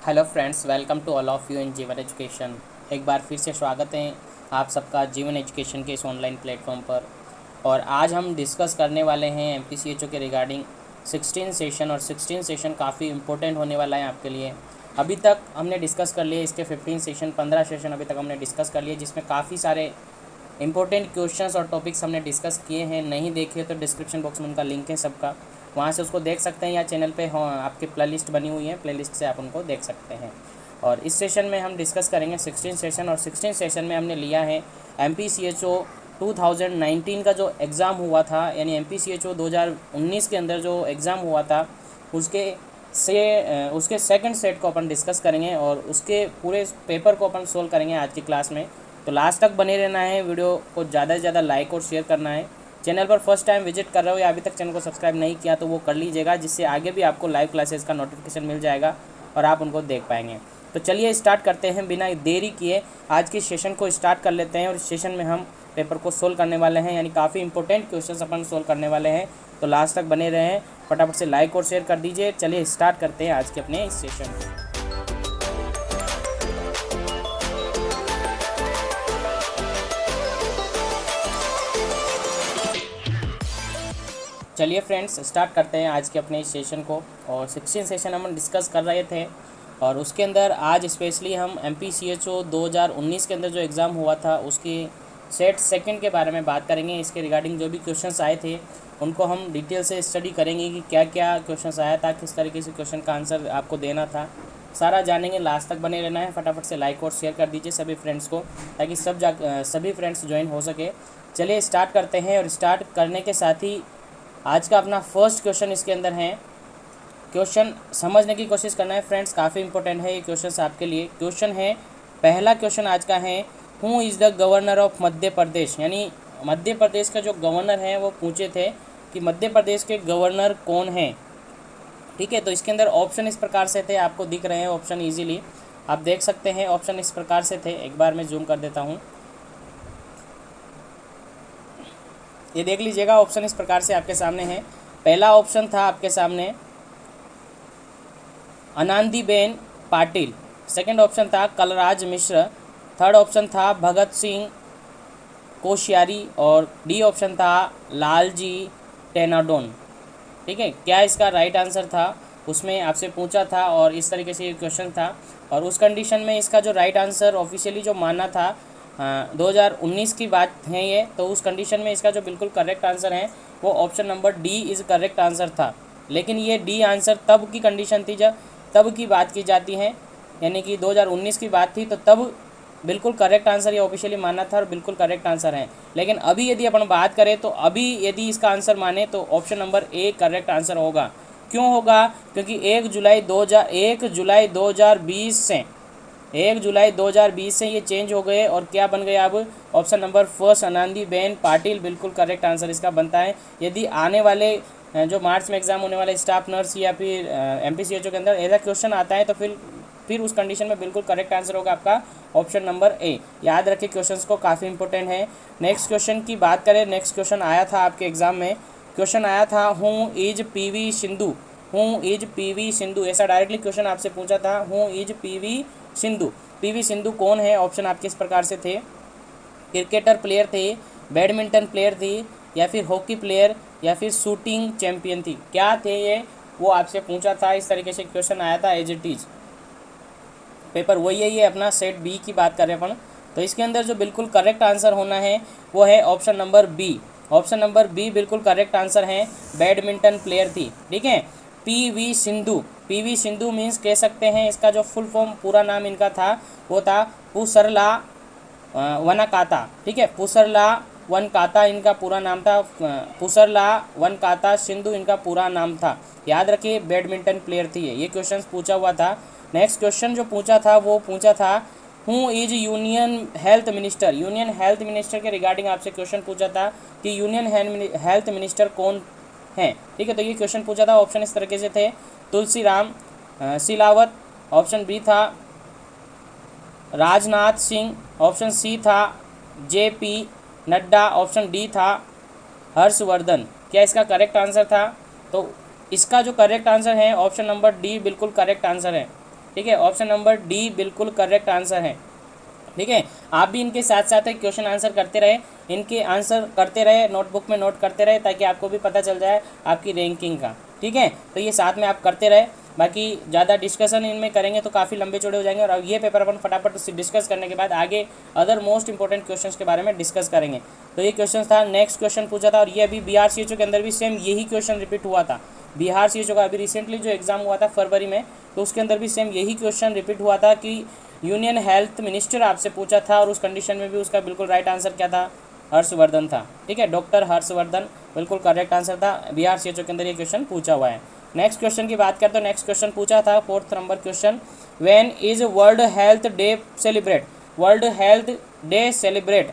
Hello friends, welcome to all of you in Jeevan education. एक बार फिर से स्वागत है आप सबका जीवन एजुकेशन के इस ऑनलाइन प्लेटफॉर्म पर। और आज हम डिस्कस करने वाले हैं एमपीसीएचओ के रिगार्डिंग 16 सेशन। और 16 सेशन काफ़ी इंपॉर्टेंट होने वाला है आपके लिए। अभी तक हमने डिस्कस कर लिए इसके 15 सेशन, 15 सेशन अभी तक हमने डिस्कस कर लिए, जिसमें काफ़ी सारे इंपॉर्टेंट क्वेश्चंस और टॉपिक्स हमने डिस्कस किए हैं। नहीं देखे तो डिस्क्रिप्शन बॉक्स में उनका लिंक है सबका, वहाँ से उसको देख सकते हैं, या चैनल पे आपकी प्लेलिस्ट बनी हुई है, प्लेलिस्ट से आप उनको देख सकते हैं। और इस सेशन में हम डिस्कस करेंगे 16 सेशन। और 16 सेशन में हमने लिया है MPCHO 2019 का जो एग्ज़ाम हुआ था, यानी MPCHO 2019 के अंदर जो एग्ज़ाम हुआ था उसके सेकंड सेट को अपन डिस्कस करेंगे और उसके पूरे पेपर को अपन सोल्व करेंगे आज की क्लास में। तो लास्ट तक बने रहना है, वीडियो को ज़्यादा से ज़्यादा लाइक और शेयर करना है। चैनल पर फर्स्ट टाइम विजिट कर रहे हो या अभी तक चैनल को सब्सक्राइब नहीं किया तो वो कर लीजिएगा, जिससे आगे भी आपको लाइव क्लासेस का नोटिफिकेशन मिल जाएगा और आप उनको देख पाएंगे। तो चलिए स्टार्ट करते हैं, बिना देरी किए आज की सेशन को स्टार्ट कर लेते हैं। और इस सेशन में हम पेपर को सोल्व करने वाले हैं, यानी काफ़ी इंपॉर्टेंट क्वेश्चन अपन सोल्व करने वाले हैं। तो लास्ट तक बने रहें, फटाफट से लाइक और शेयर कर दीजिए। चलिए स्टार्ट करते हैं आज के अपने इस सेशन को। चलिए फ्रेंड्स, स्टार्ट करते हैं आज के अपने इस सेशन को। और 16 सेशन हम डिस्कस कर रहे थे और उसके अंदर आज स्पेशली हम MPCHO 2019 के अंदर जो एग्ज़ाम हुआ था उसकी सेट सेकंड के बारे में बात करेंगे। इसके रिगार्डिंग जो भी क्वेश्चंस आए थे उनको हम डिटेल से स्टडी करेंगे कि क्या क्या क्वेश्चंस आया था, किस तरीके से क्वेश्चन का आंसर आपको देना था, सारा जानेंगे। लास्ट तक बने रहना है। फटाफट से लाइक और शेयर कर दीजिए सभी फ्रेंड्स को, ताकि सभी फ्रेंड्स ज्वाइन हो सके। चलिए स्टार्ट करते हैं। और स्टार्ट करने के साथ ही आज का अपना फर्स्ट क्वेश्चन इसके अंदर है। क्वेश्चन समझने की कोशिश करना है फ्रेंड्स, काफ़ी इंपॉर्टेंट है ये क्वेश्चन आपके लिए। क्वेश्चन है, पहला क्वेश्चन आज का है, who is the governor of Madhya Pradesh. यानी मध्य प्रदेश का जो गवर्नर है वो पूछे थे कि मध्य प्रदेश के गवर्नर कौन हैं। ठीक है, तो इसके अंदर ऑप्शन इस प्रकार से थे, आपको दिख रहे हैं ऑप्शन ईजिली आप देख सकते हैं। ऑप्शन इस प्रकार से थे, एक बार मैं जूम कर देता हूँ, ये देख लीजिएगा। ऑप्शन इस प्रकार से आपके सामने है। पहला ऑप्शन था आपके सामने आनंदीबेन पाटिल, सेकंड ऑप्शन था कलराज मिश्र, थर्ड ऑप्शन था भगत सिंह कोश्यारी और डी ऑप्शन था लालजी टैनाडोन। ठीक है, क्या इसका राइट आंसर था उसमें आपसे पूछा था और इस तरीके से ये क्वेश्चन था। और उस कंडीशन में इसका जो राइट आंसर ऑफिशियली जो माना था 2019 की बात है ये, तो उस कंडीशन में इसका जो बिल्कुल करेक्ट आंसर है वो option number D is correct answer था। लेकिन ये डी आंसर तब की कंडीशन थी जब तब की बात की जाती है, यानी कि 2019 की बात थी, तो तब बिल्कुल करेक्ट आंसर ये ऑफिशियली माना था और बिल्कुल करेक्ट आंसर है। लेकिन अभी यदि अपन बात करें तो अभी यदि इसका आंसर माने तो option number A correct answer होगा। क्यों होगा? क्योंकि 1 जुलाई 2020 से ये चेंज हो गए और क्या बन गए अब option number first Anandiben Patil बिल्कुल करेक्ट आंसर इसका बनता है। यदि आने वाले जो मार्च में एग्जाम होने वाले स्टाफ नर्स या फिर MPCHO के अंदर ऐसा क्वेश्चन आता है तो फिर उस कंडीशन में बिल्कुल करेक्ट आंसर होगा आपका ऑप्शन नंबर ए। याद रखिए, क्वेश्चंस को काफ़ी इंपॉर्टेंट है। नेक्स्ट क्वेश्चन की बात करें, नेक्स्ट क्वेश्चन आया था आपके एग्जाम में, क्वेश्चन आया था हु इज PV सिंधु। ऐसा डायरेक्टली क्वेश्चन आपसे पूछा था, हु इज PV सिंधु कौन है। ऑप्शन आपके इस प्रकार से थे, क्रिकेटर प्लेयर थे, बैडमिंटन प्लेयर थी, या फिर हॉकी प्लेयर, या फिर शूटिंग चैंपियन थी। क्या थे ये, वो आपसे पूछा था। इस तरीके से क्वेश्चन आया था एज इट इज। पेपर वही है, ये अपना सेट बी की बात कर रहे हैं अपन। तो इसके अंदर जो बिल्कुल करेक्ट आंसर होना है वो है option number B. Option number B बिल्कुल करेक्ट आंसर है, बैडमिंटन प्लेयर थी। ठीक है, PV सिंधु मीन्स कह सकते हैं इसका जो फुल फॉर्म पूरा नाम इनका था वो था पुसरला वनकाता। ठीक है, पुसरला वनकाता इनका पूरा नाम था, पुसरला वनकाता सिंधु इनका पूरा नाम था। याद रखिए, बैडमिंटन प्लेयर थी ये क्वेश्चन पूछा हुआ था। नेक्स्ट क्वेश्चन जो पूछा था वो पूछा था who is union health minister के रिगार्डिंग आपसे क्वेश्चन पूछा था कि यूनियन हेल्थ मिनिस्टर कौन है। ठीक है, तो ये क्वेश्चन पूछा था। ऑप्शन इस तरीके से थे, तुलसीराम सिलावत, ऑप्शन बी था राजनाथ सिंह, ऑप्शन सी था JP नड्डा, ऑप्शन डी था हर्षवर्धन। क्या इसका करेक्ट आंसर था? तो इसका जो करेक्ट आंसर है ऑप्शन नंबर डी बिल्कुल करेक्ट आंसर है। ठीक है, ऑप्शन नंबर डी बिल्कुल करेक्ट आंसर है। ठीक है, आप भी इनके साथ साथ क्वेश्चन आंसर करते रहे, इनके आंसर करते रहे, नोटबुक में नोट करते रहे, ताकि आपको भी पता चल जाए आपकी रैंकिंग का। ठीक है, तो ये साथ में आप करते रहे, बाकी ज़्यादा डिस्कशन इनमें करेंगे तो काफ़ी लंबे चौड़े हो जाएंगे, और अब ये पेपर अपन फटाफट डिस्कस करने के बाद आगे अदर मोस्ट इंपॉर्टेंट क्वेश्चंस के बारे में डिस्कस करेंगे। तो ये क्वेश्चन था, नेक्स्ट क्वेश्चन पूछा था, और ये अभी बिहार CHO के अंदर भी सेम यही क्वेश्चन रिपीट हुआ था। बिहार CHO का अभी रिसेंटली जो एग्ज़ाम हुआ था फरवरी में, तो उसके अंदर भी सेम यही क्वेश्चन रिपीट हुआ था कि यूनियन हेल्थ मिनिस्टर आपसे पूछा था, और उस कंडीशन में भी उसका बिल्कुल राइट आंसर क्या था, हर्षवर्धन था। ठीक है, डॉक्टर हर्षवर्धन बिल्कुल करेक्ट आंसर था। बिहार CHO के अंदर ये क्वेश्चन पूछा हुआ है। नेक्स्ट क्वेश्चन की बात करते हैं, नेक्स्ट क्वेश्चन पूछा था 4th number question, when is world health day celebrate, world health day celebrate,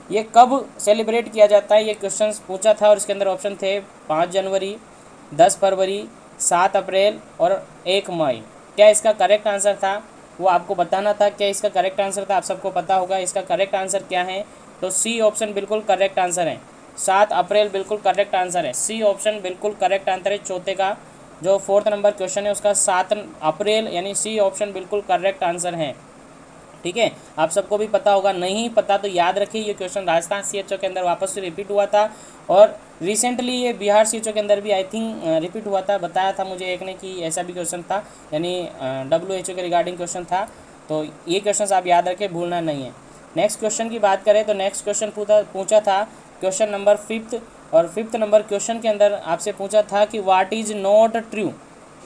ये कब सेलिब्रेट किया जाता है, ये क्वेश्चन पूछा था, और इसके अंदर ऑप्शन थे 5 जनवरी, 10 फरवरी, 7 अप्रैल और 1 मई। क्या इसका करेक्ट आंसर था वो आपको बताना था। क्या इसका करेक्ट आंसर था, आप सबको पता होगा इसका करेक्ट आंसर क्या है, तो सी ऑप्शन बिल्कुल करेक्ट आंसर है। 7 अप्रैल बिल्कुल करेक्ट आंसर है, सी ऑप्शन बिल्कुल करेक्ट आंसर है। चौथे का जो 4th नंबर क्वेश्चन है उसका 7 अप्रैल, यानी सी ऑप्शन बिल्कुल करेक्ट आंसर है। ठीक है, आप सबको भी पता होगा, नहीं पता तो याद रखिए, ये क्वेश्चन राजस्थान CHO के अंदर वापस से रिपीट हुआ था, और रिसेंटली ये बिहार CHO के अंदर भी आई थिंक रिपीट हुआ था। बताया था मुझे एक ने कि ऐसा भी क्वेश्चन था, यानी WHO के रिगार्डिंग क्वेश्चन था। तो ये क्वेश्चन आप याद रखें, भूलना नहीं है। नेक्स्ट क्वेश्चन की बात करें तो नेक्स्ट क्वेश्चन पूछा था क्वेश्चन नंबर 5th, और 5th नंबर क्वेश्चन के अंदर आपसे पूछा था कि what is not true,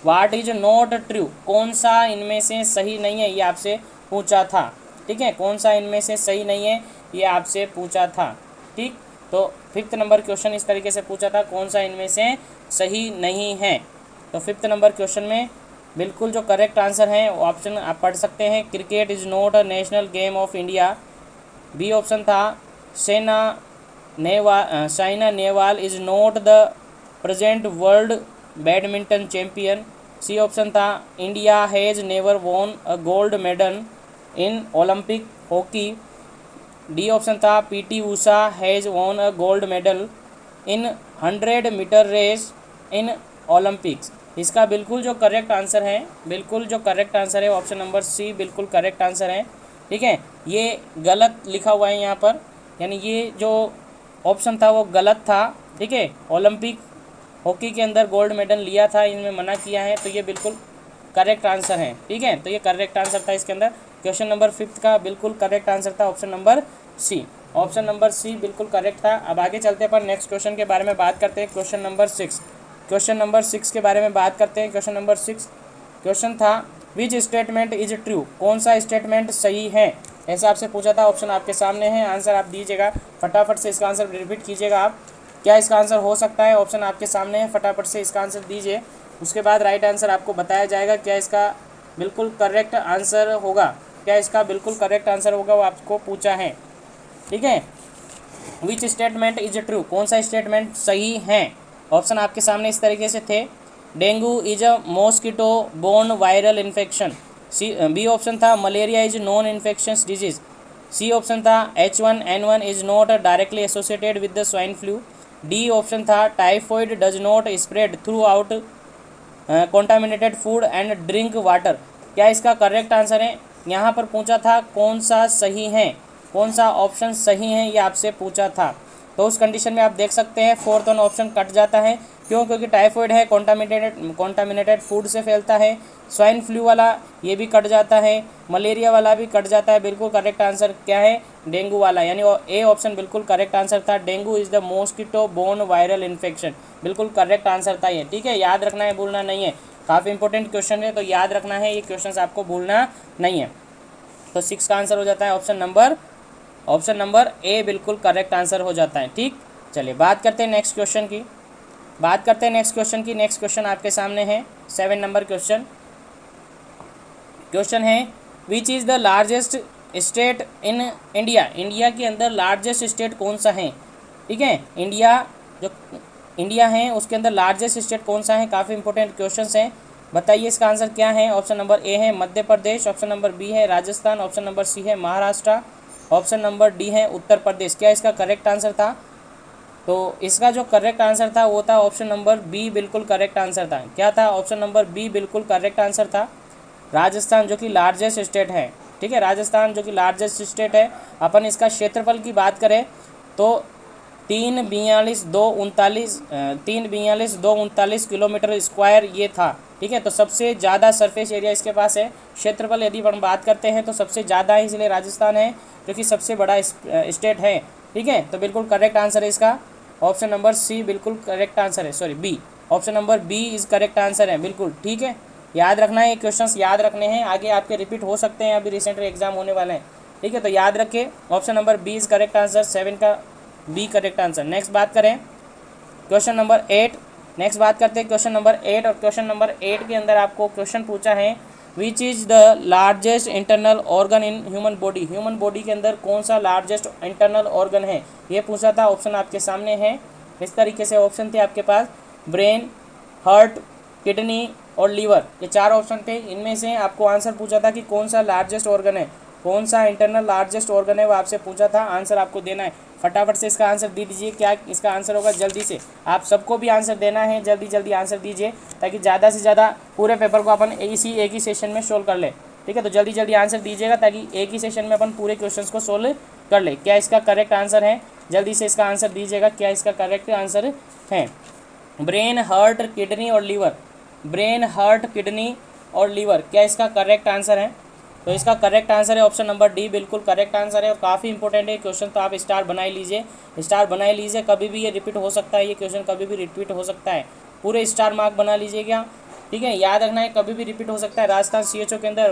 what is not true, कौन सा इनमें से सही नहीं है, ये आपसे पूछा था। ठीक है, कौन सा इनमें से सही नहीं है, ये आपसे पूछा था। ठीक, तो 5th नंबर क्वेश्चन इस तरीके से पूछा था, कौन सा इनमें से सही नहीं है। तो 5th नंबर क्वेश्चन में बिल्कुल जो करेक्ट आंसर है वो ऑप्शन आप पढ़ सकते हैं, cricket is not a national game of India. B option था Saina Nehwal is not the present world badminton champion. C option था India has never won a gold medal in Olympic hockey. D option था PT Usha has won a gold medal in 100 metre race in Olympics. इसका बिल्कुल जो correct answer है, बिल्कुल जो correct answer है option number C बिल्कुल करेक्ट आंसर है। ठीक है, ये गलत लिखा हुआ है यहाँ पर, यानी ये जो ऑप्शन था वो गलत था। ठीक है, ओलंपिक हॉकी के अंदर गोल्ड मेडल लिया था, इनमें मना किया है, तो ये बिल्कुल करेक्ट आंसर है। ठीक है, तो ये करेक्ट आंसर था इसके अंदर। क्वेश्चन नंबर 5th का बिल्कुल करेक्ट आंसर था option number C, option number C बिल्कुल करेक्ट था। अब आगे चलते हैं पर नेक्स्ट क्वेश्चन के बारे में बात करते हैं, क्वेश्चन नंबर 6, क्वेश्चन नंबर 6 के बारे में बात करते हैं। क्वेश्चन नंबर 6 क्वेश्चन था विच स्टेटमेंट इज ट्रू, कौन सा स्टेटमेंट सही है, ऐसा आपसे पूछा था। ऑप्शन आपके सामने है, आंसर आप दीजिएगा, फटाफट से इसका आंसर रिपीट कीजिएगा आप, क्या इसका आंसर हो सकता है। ऑप्शन आपके सामने है, फटाफट से इसका आंसर दीजिए, उसके बाद राइट आंसर आपको बताया जाएगा क्या इसका बिल्कुल करेक्ट आंसर होगा, क्या इसका बिल्कुल करेक्ट आंसर होगा, वो आपको पूछा है। ठीक है, विच स्टेटमेंट इज ट्रू, कौन सा स्टेटमेंट सही है। ऑप्शन आपके सामने इस तरीके से थे, dengue is a mosquito borne viral infection. B option था malaria is non infections disease. C option था H1N1 is not directly associated with the swine flu. D option था typhoid does not spread throughout contaminated food and drink water. क्या इसका correct answer है, यहाँ पर पूछा था कौन सा सही है, कौन सा ऑप्शन सही है, ये आपसे पूछा था। तो उस कंडीशन में आप देख सकते हैं 4th ऑप्शन कट जाता है, क्यों, क्योंकि टाइफॉइड है, कॉन्टामिनेटेड फूड से फैलता है। स्वाइन फ्लू वाला ये भी कट जाता है, मलेरिया वाला भी कट जाता है। बिल्कुल करेक्ट आंसर क्या है, डेंगू वाला, यानी ए ऑप्शन बिल्कुल करेक्ट आंसर था। Dengue is the mosquito borne viral infection, बिल्कुल करेक्ट आंसर था ये। ठीक है, याद रखना है, भूलना नहीं है, काफ़ी इंपॉर्टेंट क्वेश्चन है, तो याद रखना है, ये क्वेश्चन आपको भूलना नहीं है। तो 6 का आंसर हो जाता है ऑप्शन नंबर ए बिल्कुल करेक्ट आंसर हो जाता है। ठीक, चलिए बात करते हैं नेक्स्ट क्वेश्चन की, नेक्स्ट क्वेश्चन आपके सामने है 7 नंबर क्वेश्चन है which is the largest state in India, India के अंदर लार्जेस्ट स्टेट कौन सा है। ठीक है, इंडिया है उसके अंदर लार्जेस्ट स्टेट कौन सा है, काफ़ी इंपॉर्टेंट क्वेश्चन हैं, बताइए इसका आंसर क्या है। ऑप्शन नंबर ए है Madhya Pradesh, option number B है राजस्थान, ऑप्शन नंबर सी है महाराष्ट्र, ऑप्शन नंबर डी है उत्तर प्रदेश। क्या इसका करेक्ट आंसर था, तो इसका जो करेक्ट आंसर था वो था ऑप्शन नंबर बी बिल्कुल करेक्ट आंसर था। क्या था, ऑप्शन नंबर बी बिल्कुल करेक्ट आंसर था। राजस्थान जो कि लार्जेस्ट स्टेट है, ठीक है, राजस्थान जो कि लार्जेस्ट स्टेट है। अपन इसका क्षेत्रफल की बात करें तो 342,239 किलोमीटर स्क्वायर ये था, ठीक है। तो सबसे ज़्यादा सरफेस एरिया इसके पास है। क्षेत्रफल यदि हम बात करते हैं तो सबसे ज़्यादा है, इसलिए राजस्थान है जो कि सबसे बड़ा स्टेट है, ठीक है। तो बिल्कुल करेक्ट आंसर है इसका ऑप्शन नंबर सी, बिल्कुल करेक्ट आंसर है, sorry B, option number B is correct answer है, बिल्कुल ठीक है। याद रखना है, ये क्वेश्चंस याद रखने हैं, आगे आपके रिपीट हो सकते हैं, अभी रिसेंटली एग्जाम होने वाले हैं, ठीक है। तो याद रखिए option number B is correct answer, 7 का बी करेक्ट आंसर। नेक्स्ट बात करें क्वेश्चन नंबर 8, नेक्स्ट बात करते हैं क्वेश्चन नंबर 8। और क्वेश्चन नंबर 8 के अंदर आपको क्वेश्चन पूछा है which is the largest internal organ in human body. Human body के अंदर कौन सा लार्जेस्ट इंटरनल ऑर्गन है, ये पूछा था। ऑप्शन आपके सामने है, इस तरीके से ऑप्शन थे आपके पास, ब्रेन, हार्ट, किडनी और लीवर, ये 4 ऑप्शन थे। इनमें से आपको आंसर पूछा था कि कौन सा लार्जेस्ट ऑर्गन है, कौन सा इंटरनल लार्जेस्ट ऑर्गन है, वो आपसे पूछा था। आंसर आपको देना है, फटाफट से इसका आंसर दे दीजिए। क्या इसका आंसर होगा, जल्दी से आप सबको भी आंसर देना है, जल्दी जल्दी आंसर दीजिए ताकि ज़्यादा से ज़्यादा पूरे पेपर को अपन एक ही सेशन में सोल्व कर ले, ठीक है। तो जल्दी जल्दी आंसर दीजिएगा ताकि एक ही सेशन में अपन पूरे क्वेश्चन को सोल्व कर ले। क्या इसका करेक्ट आंसर है, जल्दी से इसका आंसर दीजिएगा, क्या इसका करेक्ट आंसर है। ब्रेन, हार्ट, किडनी और लीवर, ब्रेन, हार्ट, किडनी और लीवर, क्या इसका करेक्ट आंसर है। तो इसका करेक्ट आंसर है ऑप्शन नंबर डी, बिल्कुल करेक्ट आंसर है। और काफ़ी इंपॉर्टेंट है क्वेश्चन, तो आप स्टार बनाए लीजिए, स्टार बनाए लीजिए, कभी भी ये रिपीट हो सकता है, ये क्वेश्चन कभी भी रिपीट हो सकता है, पूरे स्टार मार्क बना लीजिएगा, ठीक है। याद रखना है कभी भी रिपीट हो सकता है। राजस्थान CHO के अंदर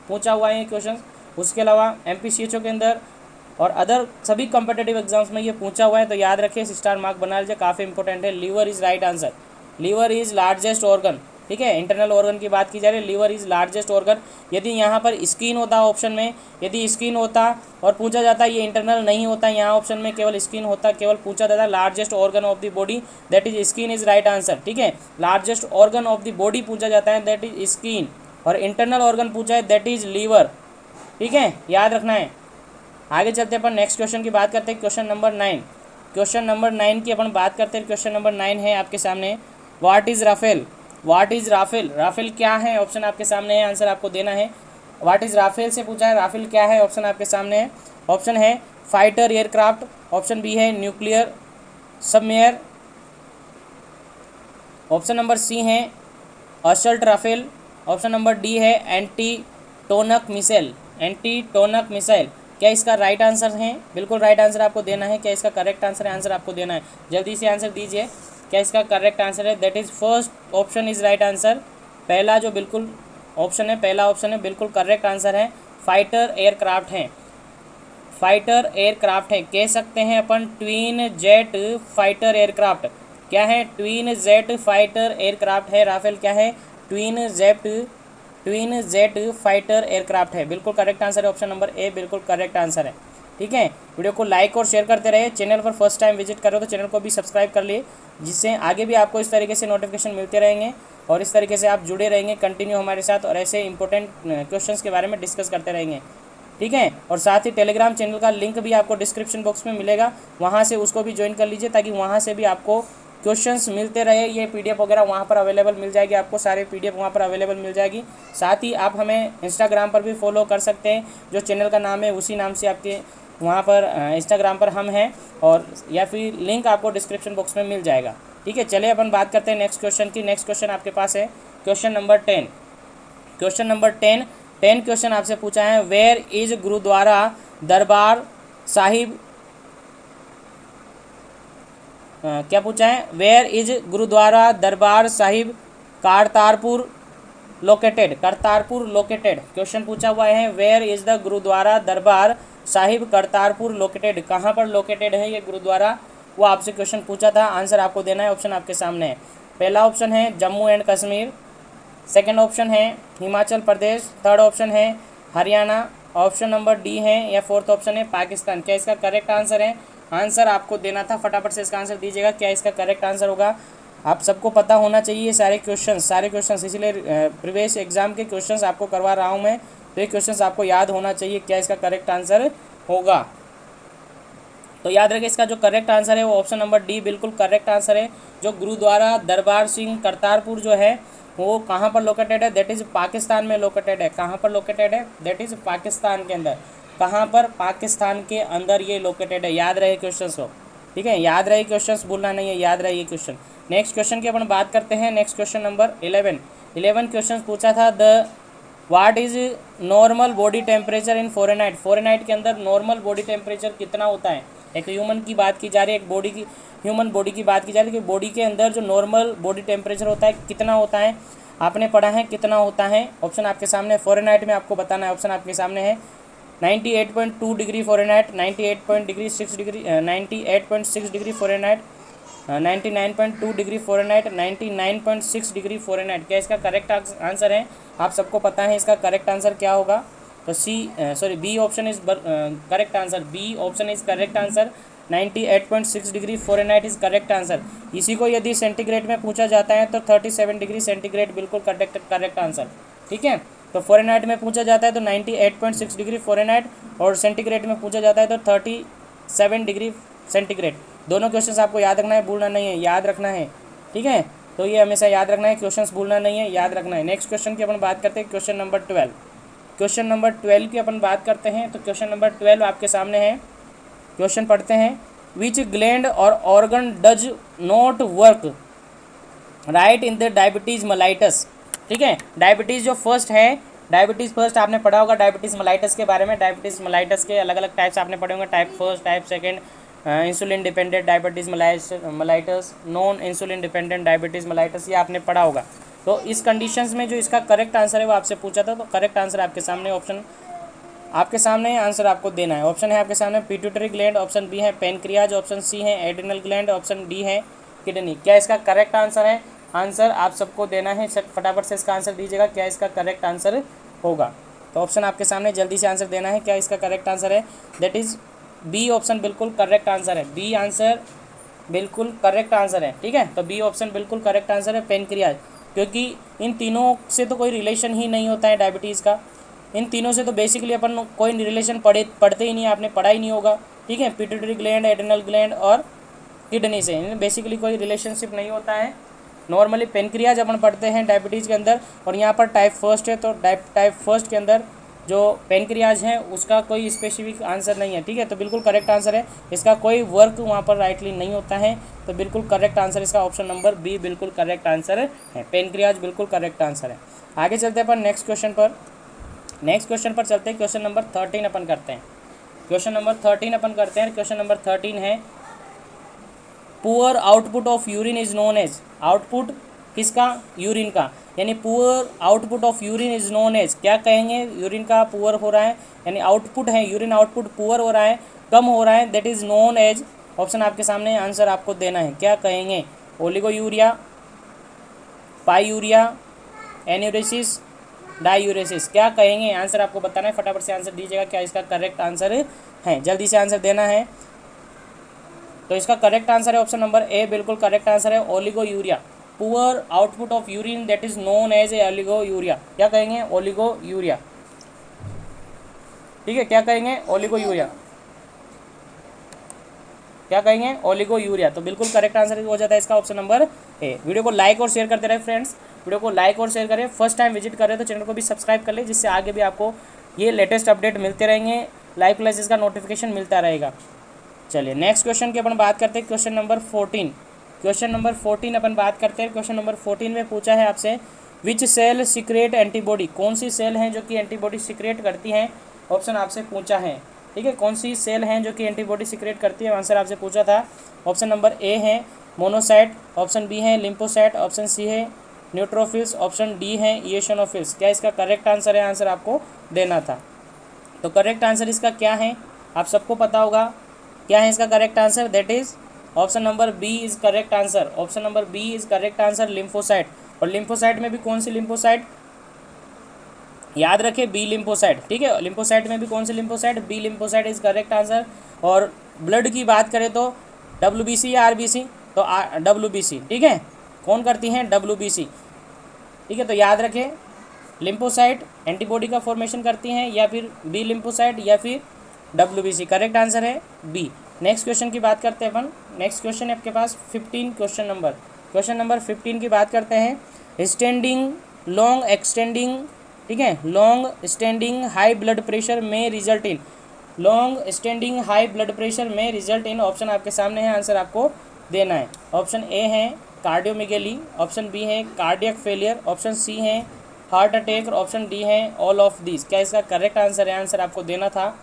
पूछा हुआ है ये क्वेश्चन, उसके अलावा MP CHO के अंदर और अदर सभी कॉम्पिटेटिव एग्जाम्स में ये पूछा हुआ है, तो याद रखिए, स्टार मार्क बना लीजिए, काफ़ी इंपॉर्टेंट है। Liver is right answer, liver is largest organ, ठीक है। इंटरनल ऑर्गन की बात की जा रही है, लीवर इज़ लार्जेस्ट ऑर्गन। यदि यहाँ पर स्किन होता ऑप्शन में, यदि स्किन होता और पूछा जाता ये इंटरनल नहीं होता, यहाँ ऑप्शन में केवल स्किन होता, केवल पूछा जाता largest organ of the body, that is skin is right answer, ठीक है। Largest organ of the body पूछा जाता है, दैट इज स्किन, और इंटरनल ऑर्गन पूछा है, दैट इज लीवर, ठीक है, याद रखना है। आगे चलते अपन नेक्स्ट क्वेश्चन की बात करते हैं, क्वेश्चन नंबर 9। क्वेश्चन नंबर 9 की अपन बात करते हैं, क्वेश्चन नंबर 9 है आपके सामने, what is Rafale, what is Rafale, Rafale क्या है, ऑप्शन आपके सामने है, आंसर आपको देना है। व्हाट इज़ राफेल से पूछा है, राफेल क्या है, ऑप्शन आपके सामने है। ऑप्शन है फाइटर एयरक्राफ्ट, ऑप्शन बी है nuclear submarine, option number C है assault Rafale, option number D है anti tank missile, anti tank missile. क्या इसका राइट आंसर है, बिल्कुल राइट आंसर आपको देना है। क्या इसका करेक्ट आंसर है, आंसर आपको देना है, जल्दी से आंसर दीजिए। क्या इसका करेक्ट आंसर है, that is first option is right answer. पहला जो बिल्कुल ऑप्शन है, पहला ऑप्शन है, बिल्कुल करेक्ट आंसर है। फाइटर एयरक्राफ्ट है, फाइटर एयरक्राफ्ट है, कह सकते हैं अपन ट्विन जेट फाइटर एयरक्राफ्ट। क्या है, ट्विन जेट फाइटर एयरक्राफ्ट है राफेल, क्या है, ट्विन जेट फाइटर एयरक्राफ्ट है, बिल्कुल करेक्ट आंसर है, ऑप्शन नंबर ए बिल्कुल करेक्ट आंसर है, ठीक है। वीडियो को लाइक और शेयर करते रहे, चैनल पर फर्स्ट टाइम विजिट कर रहे हो तो चैनल को भी सब्सक्राइब कर लिए, जिससे आगे भी आपको इस तरीके से नोटिफिकेशन मिलते रहेंगे और इस तरीके से आप जुड़े रहेंगे कंटिन्यू हमारे साथ, और ऐसे इंपॉर्टेंट क्वेश्चंस के बारे में डिस्कस करते रहेंगे, ठीक है। और साथ ही टेलीग्राम चैनल का लिंक भी आपको डिस्क्रिप्शन बॉक्स में मिलेगा, वहाँ से उसको भी ज्वाइन कर लीजिए ताकि वहाँ से भी आपको क्वेश्चंस मिलते रहे। ये PDF वगैरह वहाँ पर अवेलेबल मिल जाएगी, आपको सारे PDF वहाँ पर अवेलेबल मिल जाएगी। साथ ही आप हमें इंस्टाग्राम पर भी फॉलो कर सकते हैं, जो चैनल का नाम है उसी नाम से आपके वहाँ पर इंस्टाग्राम पर हम हैं, और या फिर लिंक आपको डिस्क्रिप्शन बॉक्स में मिल जाएगा, ठीक है। चलिए अपन बात करते हैं नेक्स्ट क्वेश्चन की। नेक्स्ट क्वेश्चन आपके पास है question number 10। Question number 10 question आपसे पूछा है, वेयर इज गुरुद्वारा दरबार साहिब, क्या पूछा है, where is Gurdwara Darbar Sahib Kartarpur located, Kartarpur located, question पूछा हुआ है, where is the Gurdwara Darbar Sahib Kartarpur located, कहाँ पर लोकेटेड है ये गुरुद्वारा, वो आपसे क्वेश्चन पूछा था। आंसर आपको देना है, ऑप्शन आपके सामने है। पहला ऑप्शन है Jammu and Kashmir, second option है हिमाचल प्रदेश, थर्ड ऑप्शन है हरियाणा, ऑप्शन नंबर डी है, या फोर्थ ऑप्शन है पाकिस्तान। क्या इसका करेक्ट आंसर है, आंसर आपको देना था, फटाफट से इसका आंसर दीजिएगा। क्या इसका करेक्ट आंसर होगा, आप सबको पता होना चाहिए सारे क्वेश्चंस, इसलिए प्रीवियस एग्जाम के क्वेश्चंस आपको करवा रहा हूं मैं, तो ये क्वेश्चंस आपको याद होना चाहिए। क्या इसका करेक्ट आंसर होगा, तो याद रखिए इसका जो करेक्ट आंसर है वो ऑप्शन नंबर डी बिल्कुल करेक्ट आंसर है। जो गुरुद्वारा दरबार सिंह करतारपुर जो है वो कहाँ पर लोकेटेड है, दैट इज़ पाकिस्तान में लोकेटेड है। कहाँ पर लोकेटेड है, दैट इज़ पाकिस्तान के अंदर। कहाँ पर, पाकिस्तान के अंदर ये लोकेटेड है। याद रहे क्वेश्चन को, ठीक है, याद रहे क्वेश्चन, भूलना नहीं है, याद रहे ये क्वेश्चन। नेक्स्ट क्वेश्चन की अपन बात करते हैं। नेक्स्ट क्वेश्चन नंबर 11 क्वेश्चन पूछा था, the what is normal body temperature in Fahrenheit. Fahrenheit के अंदर नॉर्मल बॉडी टेम्परेचर कितना होता है। एक ह्यूमन की बात की जा रही है, एक बॉडी की, ह्यूमन बॉडी की बात की जा रही है कि बॉडी के अंदर जो नॉर्मल बॉडी टेम्परेचर होता है कितना होता है। आपने पढ़ा है कितना होता है। ऑप्शन आपके सामने, फ़ारेनहाइट में आपको बताना है। ऑप्शन आपके सामने है 98.2 degree Fahrenheit, 98.6 degree Fahrenheit, 99.2 degree Fahrenheit, 99.6 degree Fahrenheit. क्या इसका करेक्ट आंसर है? आप सबको पता है इसका करेक्ट आंसर क्या होगा। तो B option is correct answer. B option is correct answer. 98.6 degree Fahrenheit is correct answer. इसी को यदि सेंटीग्रेड में पूछा जाता है तो 37 डिग्री सेंटीग्रेड बिल्कुल करेक्ट आंसर। ठीक है, तो फ़ारेनहाइट में पूछा जाता है तो 98.6 डिग्री फ़ारेनहाइट, और सेंटीग्रेड में पूछा जाता है तो 37 डिग्री सेंटीग्रेड। दोनों क्वेश्चंस आपको याद रखना है, भूलना नहीं है, याद रखना है। ठीक है, तो ये हमेशा याद रखना है, क्वेश्चंस भूलना नहीं है, याद रखना है। नेक्स्ट क्वेश्चन की अपन बात करते हैं, क्वेश्चन नंबर 12। क्वेश्चन नंबर 12 की अपन बात करते हैं। तो क्वेश्चन नंबर 12 आपके सामने है। क्वेश्चन पढ़ते हैं, विच ग्लैंड और organ does not work right in the diabetes mellitus. ठीक है, डायबिटीज़ जो फर्स्ट है, डायबिटीज़ फर्स्ट आपने पढ़ा होगा डायबिटीज़ मेलाइटस के बारे में। डायबिटीज़ मेलाइटस के अलग अलग टाइप्स आपने पढ़े होंगे, type first, type second, insulin dependent diabetes mellitus, non insulin dependent diabetes mellitus, ये आपने पढ़ा होगा। तो इस कंडीशंस में जो इसका करेक्ट आंसर है वो आपसे पूछा था, तो करेक्ट आंसर आपके सामने, ऑप्शन आपके सामने आंसर आपको देना है। ऑप्शन है आपके सामने पिट्यूटरी ग्लैंड, ऑप्शन बी है पेनक्रियाज, ऑप्शन सी है एड्रिनल ग्लैंड, ऑप्शन डी है किडनी। क्या इसका करेक्ट आंसर है? आंसर आप सबको देना है, फटाफट से इसका आंसर दीजिएगा, क्या इसका करेक्ट आंसर होगा। तो ऑप्शन आपके सामने, जल्दी से आंसर देना है, क्या इसका करेक्ट आंसर है। दैट इज़ बी ऑप्शन बिल्कुल करेक्ट आंसर है। बी आंसर बिल्कुल करेक्ट आंसर है। ठीक है, तो बी ऑप्शन बिल्कुल करेक्ट आंसर है, पेनक्रियाज। क्योंकि इन तीनों से तो कोई रिलेशन ही नहीं होता है डायबिटीज़ का। इन तीनों से तो बेसिकली अपन कोई रिलेशन पढ़ते ही नहीं, आपने पढ़ा ही नहीं होगा। ठीक है, पिट्यूटरी ग्लैंड, एड्रिनल ग्लैंड और किडनी से इनमें बेसिकली कोई रिलेशनशिप नहीं होता है। नॉर्मली पेनक्रियाज अपन पढ़ते हैं डायबिटीज़ के अंदर, और यहाँ पर टाइप फर्स्ट है, तो टाइप फर्स्ट के अंदर जो पेनक्रियाज है उसका कोई स्पेसिफिक आंसर नहीं है। ठीक है, तो बिल्कुल करेक्ट आंसर है, इसका कोई वर्क वहाँ पर राइटली नहीं होता है, तो बिल्कुल करेक्ट आंसर इसका ऑप्शन नंबर बी बिल्कुल करेक्ट आंसर है। पेनक्रियाज बिल्कुल करेक्ट आंसर है। आगे चलते हैं अपन नेक्स्ट क्वेश्चन पर। नेक्स्ट क्वेश्चन पर चलते हैं, क्वेश्चन नंबर 13 अपन करते हैं। क्वेश्चन नंबर 13 अपन करते हैं। क्वेश्चन नंबर 13 है, poor output of urine is known as. Output किसका? यूरिन का, यानी poor output of urine is known as. क्या कहेंगे? यूरिन का पुअर हो रहा है, यानी आउटपुट है, यूरिन आउटपुट पुअर हो रहा है, कम हो रहा है, that is known as. Option आपके सामने, आंसर आपको देना है, क्या कहेंगे? Oliguria, pyuria, enuresis, diuresis. क्या कहेंगे? आंसर आपको बताना है, फटाफट से आंसर दीजिएगा, क्या इसका करेक्ट आंसर है, जल्दी से आंसर देना है। तो इसका करेक्ट आंसर है ऑप्शन नंबर ए, बिल्कुल करेक्ट आंसर है, oliguria. Poor output of urine that is known as a oliguria. क्या कहेंगे? ओलिगोयूरिया। ठीक है, क्या कहेंगे? ओलिगोयूरिया। क्या कहेंगे? ओलिगोयूरिया। तो बिल्कुल करेक्ट आंसर हो जाता है इसका ऑप्शन नंबर ए। वीडियो को लाइक और शेयर करते रहे फ्रेंड्स, वीडियो को लाइक और शेयर करें। फर्स्ट टाइम विजिट कर रहे हैं तो चैनल को भी सब्सक्राइब कर ले, जिससे आगे भी आपको ये लेटेस्ट अपडेट मिलते रहेंगे, लाइव क्लासेस का नोटिफिकेशन मिलता रहेगा। चलिए नेक्स्ट क्वेश्चन की अपन बात करते हैं, क्वेश्चन नंबर 14। क्वेश्चन नंबर 14 अपन बात करते हैं। क्वेश्चन नंबर 14 में पूछा है आपसे, विच सेल सीक्रेट एंटीबॉडी। कौन सी सेल हैं जो कि एंटीबॉडी सीक्रेट करती हैं? ऑप्शन आपसे पूछा है। ठीक है, कौन सी सेल हैं जो कि एंटीबॉडी सीक्रेट करती है? आंसर आपसे पूछा था। ऑप्शन नंबर ए है मोनोसाइट, ऑप्शन बी है लिम्फोसाइट, ऑप्शन सी है न्यूट्रोफिल्स, ऑप्शन डी है इओसिनोफिल्स। क्या इसका करेक्ट आंसर है? आंसर आपको देना था। तो करेक्ट आंसर इसका क्या है आप सबको पता होगा। क्या है इसका correct answer? That is option number B is correct answer. Option number B is correct answer, lymphocyte. और लिम्फोसाइट में भी कौन सी लिम्फोसाइट? याद रखें, बी लिम्फोसाइट। ठीक है, लिम्फोसाइट में भी कौन सी lymphocyte? B lymphocyte is correct answer. और ब्लड की बात करें तो WBC या RBC? तो WBC। ठीक है, कौन करती हैं? WBC। ठीक है, तो याद रखें, लिम्फोसाइट एंटीबॉडी का फॉर्मेशन करती हैं, या फिर बी लिम्फोसाइट या फिर WBC। करेक्ट आंसर है बी। नेक्स्ट क्वेश्चन की बात करते हैं अपन। नेक्स्ट क्वेश्चन है आपके पास 15 क्वेश्चन नंबर 15 की बात करते हैं। स्टैंडिंग लॉन्ग एक्सटेंडिंग, ठीक है, long standing high blood pressure में result in, long standing high blood pressure में रिजल्ट इन, ऑप्शन आपके सामने है, आंसर आपको देना है। ऑप्शन ए है कार्डियोमेगेली, ऑप्शन बी है कार्डियक फेलियर, ऑप्शन सी है हार्ट अटैक और ऑप्शन डी है ऑल ऑफ दिस। क्या इसका करेक्ट आंसर है, आंसर आपको देना था।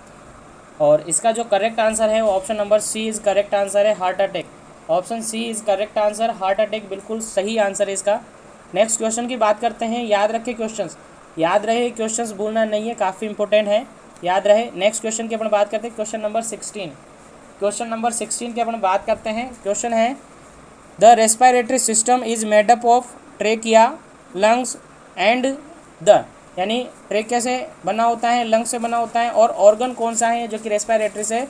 और इसका जो करेक्ट आंसर है वो option number C is correct answer है, heart attack. Option C is correct answer, heart attack बिल्कुल सही आंसर है इसका। नेक्स्ट क्वेश्चन की बात करते हैं। याद रखें क्वेश्चंस, याद रहे क्वेश्चंस भूलना नहीं है, काफ़ी इंपॉर्टेंट है, याद रहे। नेक्स्ट क्वेश्चन की अपन बात करते हैं, क्वेश्चन नंबर 16। क्वेश्चन नंबर 16 की अपन बात करते हैं। क्वेश्चन है the respiratory system is made up of trachea, lungs and the, यानी ट्रेकिया से बना होता है, लंग्स से बना होता है, और ऑर्गन कौन सा है जो कि रेस्पिरेटरी से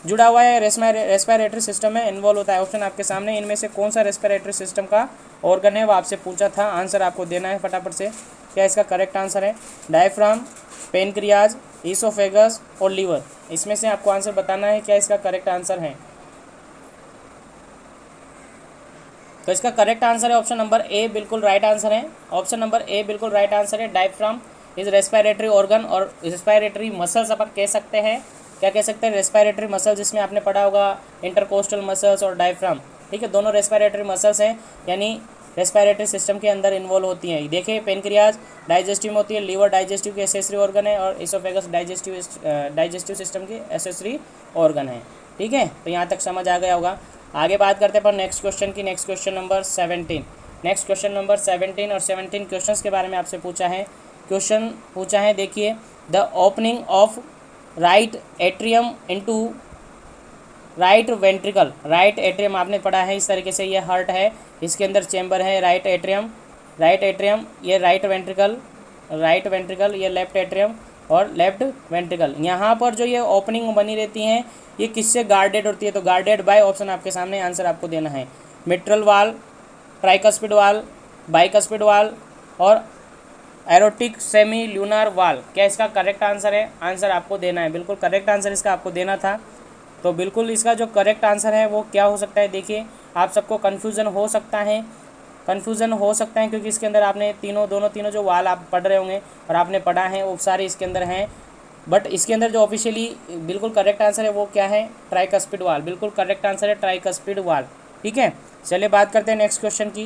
जुड़ा हुआ है, रेस्पिरेटरी सिस्टम में इन्वॉल्व होता है। ऑप्शन आपके सामने, इनमें से कौन सा रेस्पिरेटरी सिस्टम का ऑर्गन है वो आपसे पूछा था, आंसर आपको देना है फटाफट से। क्या इसका करेक्ट आंसर है डायफ्राम, पेनक्रियाज, ईसोफेगस और लीवर। इसमें से आपको आंसर बताना है क्या इसका करेक्ट आंसर है। तो इसका करेक्ट आंसर है ऑप्शन नंबर ए, बिल्कुल राइट आंसर है। ऑप्शन नंबर ए बिल्कुल राइट आंसर है। डायफ्राम इज रेस्पिरेटरी ऑर्गन और रेस्पिरेटरी मसल्स अपन कह सकते हैं। क्या कह सकते हैं, रेस्पिरेटरी मसल्स, जिसमें आपने पढ़ा होगा इंटरकोस्टल मसल्स और डायफ्राम, ठीक है, दोनों रेस्पिरेटरी मसल्स हैं, यानी रेस्पिरेटरी सिस्टम के अंदर इन्वॉल्व होती हैं। देखिए पेनक्रियाज डाइजेस्टिव में होती है, लीवर डाइजेस्टिव की एसेसरी ऑर्गन है, और इसोफेगस डाइजेस्टिव सिस्टम की एसेसरी ऑर्गन है, ठीक है। तो यहाँ तक समझ आ गया होगा। आगे बात करते हैं पर नेक्स्ट क्वेश्चन की। Next question number 17। Next question number 17 और 17 क्वेश्चंस के बारे में आपसे पूछा है। क्वेश्चन पूछा है, देखिए, the opening of right atrium into right ventricle. Right atrium आपने पढ़ा है इस तरीके से, ये हार्ट है, इसके अंदर चेम्बर है राइट एट्रियम, ये राइट वेंट्रिकल, ये लेफ्ट एट्रियम और लेफ्ट वेंट्रिकल। यहाँ पर जो ये ओपनिंग बनी रहती हैं ये किससे गार्डेड होती है, तो गार्डेड बाय, ऑप्शन आपके सामने, आंसर आपको देना है मिट्रल वाल, ट्राइकस्पिड वाल, बाइकस्पिड वाल और एरोटिक सेमी ल्यूनार वाल। क्या इसका करेक्ट आंसर है, आंसर आपको देना है, बिल्कुल करेक्ट आंसर इसका आपको देना था। तो बिल्कुल इसका जो करेक्ट आंसर है वो क्या हो सकता है, देखिए आप सबको कन्फ्यूज़न हो सकता है, क्योंकि इसके अंदर आपने तीनों जो वाल आप पढ़ रहे होंगे और आपने पढ़ा है वो सारे इसके अंदर हैं, बट इसके अंदर जो ऑफिशियली बिल्कुल करेक्ट आंसर है वो क्या है, ट्राइकस्पिड वाल, बिल्कुल करेक्ट आंसर है ट्राइकस्पिड वाल, ठीक है। चलिए बात करते हैं नेक्स्ट क्वेश्चन की।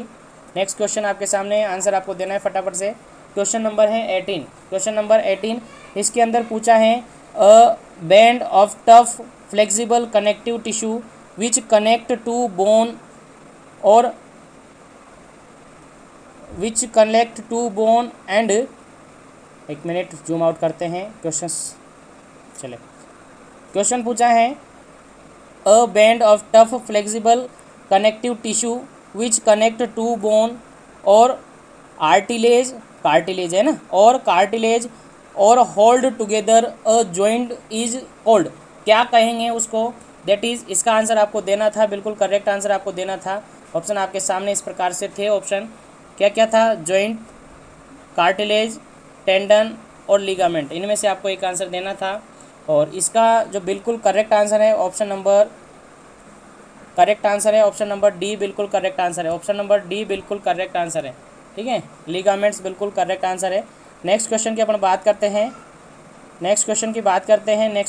नेक्स्ट क्वेश्चन आपके सामने, आंसर आपको देना है फटाफट से। क्वेश्चन नंबर है 18। क्वेश्चन नंबर 18 इसके अंदर पूछा है a band of tough flexible connective tissue which connect to bone और which connect to bone and, एक मिनट जूम आउट करते हैं क्वेश्चंस। चले, क्वेश्चन पूछा है a band of tough flexible connective tissue which connect to bone और cartilage है ना, और कार्टिलेज और hold together a joint is called. क्या कहेंगे उसको, दैट इज, इसका आंसर आपको देना था, बिल्कुल करेक्ट आंसर आपको देना था। ऑप्शन आपके सामने इस प्रकार से थे, ऑप्शन क्या क्या था, जॉइंट, कार्टिलेज, टेंडन और लिगामेंट, इनमें से आपको एक आंसर देना था। और इसका जो बिल्कुल करेक्ट आंसर है ऑप्शन नंबर डी, बिल्कुल करेक्ट आंसर है। ऑप्शन नंबर डी बिल्कुल करेक्ट आंसर है, ठीक है, लिगामेंट्स बिल्कुल करेक्ट आंसर है। नेक्स्ट क्वेश्चन की अपन बात करते हैं। नेक्स्ट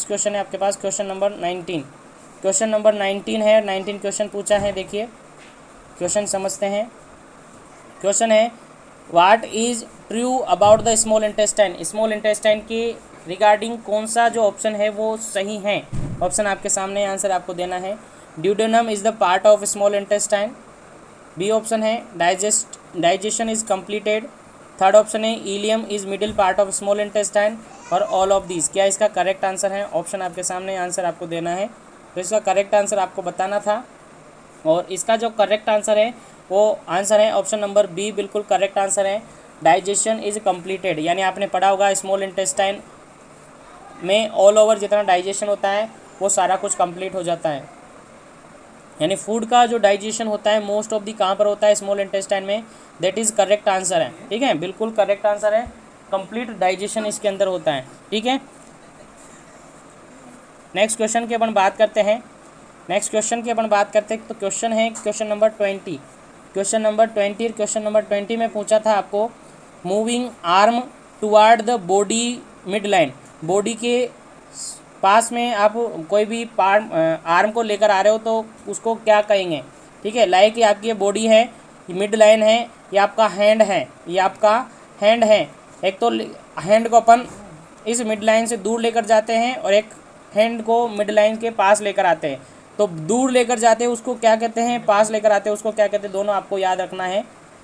क्वेश्चन है आपके पास क्वेश्चन नंबर 19। क्वेश्चन नंबर 19 है, 19 क्वेश्चन पूछा है, देखिए क्वेश्चन समझते हैं। क्वेश्चन है what is true about the small intestine. Small intestine के रिगार्डिंग कौन सा जो ऑप्शन है वो सही है, ऑप्शन आपके सामने, आंसर आपको देना है। Duodenum is the part of small intestine, B option है digestion is completed, third option है ileum is middle part of small intestine, और ऑल ऑफ दीज। क्या इसका करेक्ट आंसर है, ऑप्शन आपके सामने, आंसर आपको देना है। तो इसका करेक्ट आंसर आपको बताना था, और इसका जो करेक्ट आंसर है वो आंसर है ऑप्शन नंबर बी, बिल्कुल करेक्ट आंसर है डाइजेशन इज कंप्लीटेड। यानी आपने पढ़ा होगा स्मॉल इंटेस्टाइन में ऑल ओवर जितना डाइजेशन होता है वो सारा कुछ कंप्लीट हो जाता है, यानी फूड का जो डाइजेशन होता है मोस्ट ऑफ दी कहाँ पर होता है, स्मॉल इंटेस्टाइन में, दैट इज़ करेक्ट आंसर है, ठीक है, बिल्कुल करेक्ट आंसर है, कंप्लीट डाइजेशन इसके अंदर होता है, ठीक है। नेक्स्ट क्वेश्चन की अपन बात करते हैं। तो क्वेश्चन है question number 20। Question number 20, question number 20 में पूछा था आपको moving arm toward the body mid line, body के पास में आप कोई भी पार्ट आर्म को लेकर आ रहे हो तो उसको क्या कहेंगे। ठीक है, लाइक ये आपकी ये बॉडी है, ये मिड लाइन है, ये आपका हैंड है, ये आपका हैंड है। एक तो हैंड को अपन इस मिड लाइन से दूर लेकर जाते हैं और एक हैंड को मिड लाइन के पास लेकर आते हैं। तो दूर लेकर जाते हैं उसको क्या कहते हैं, पास लेकर आते हैं उसको क्या कहते हैं, दोनों आपको याद रखना है,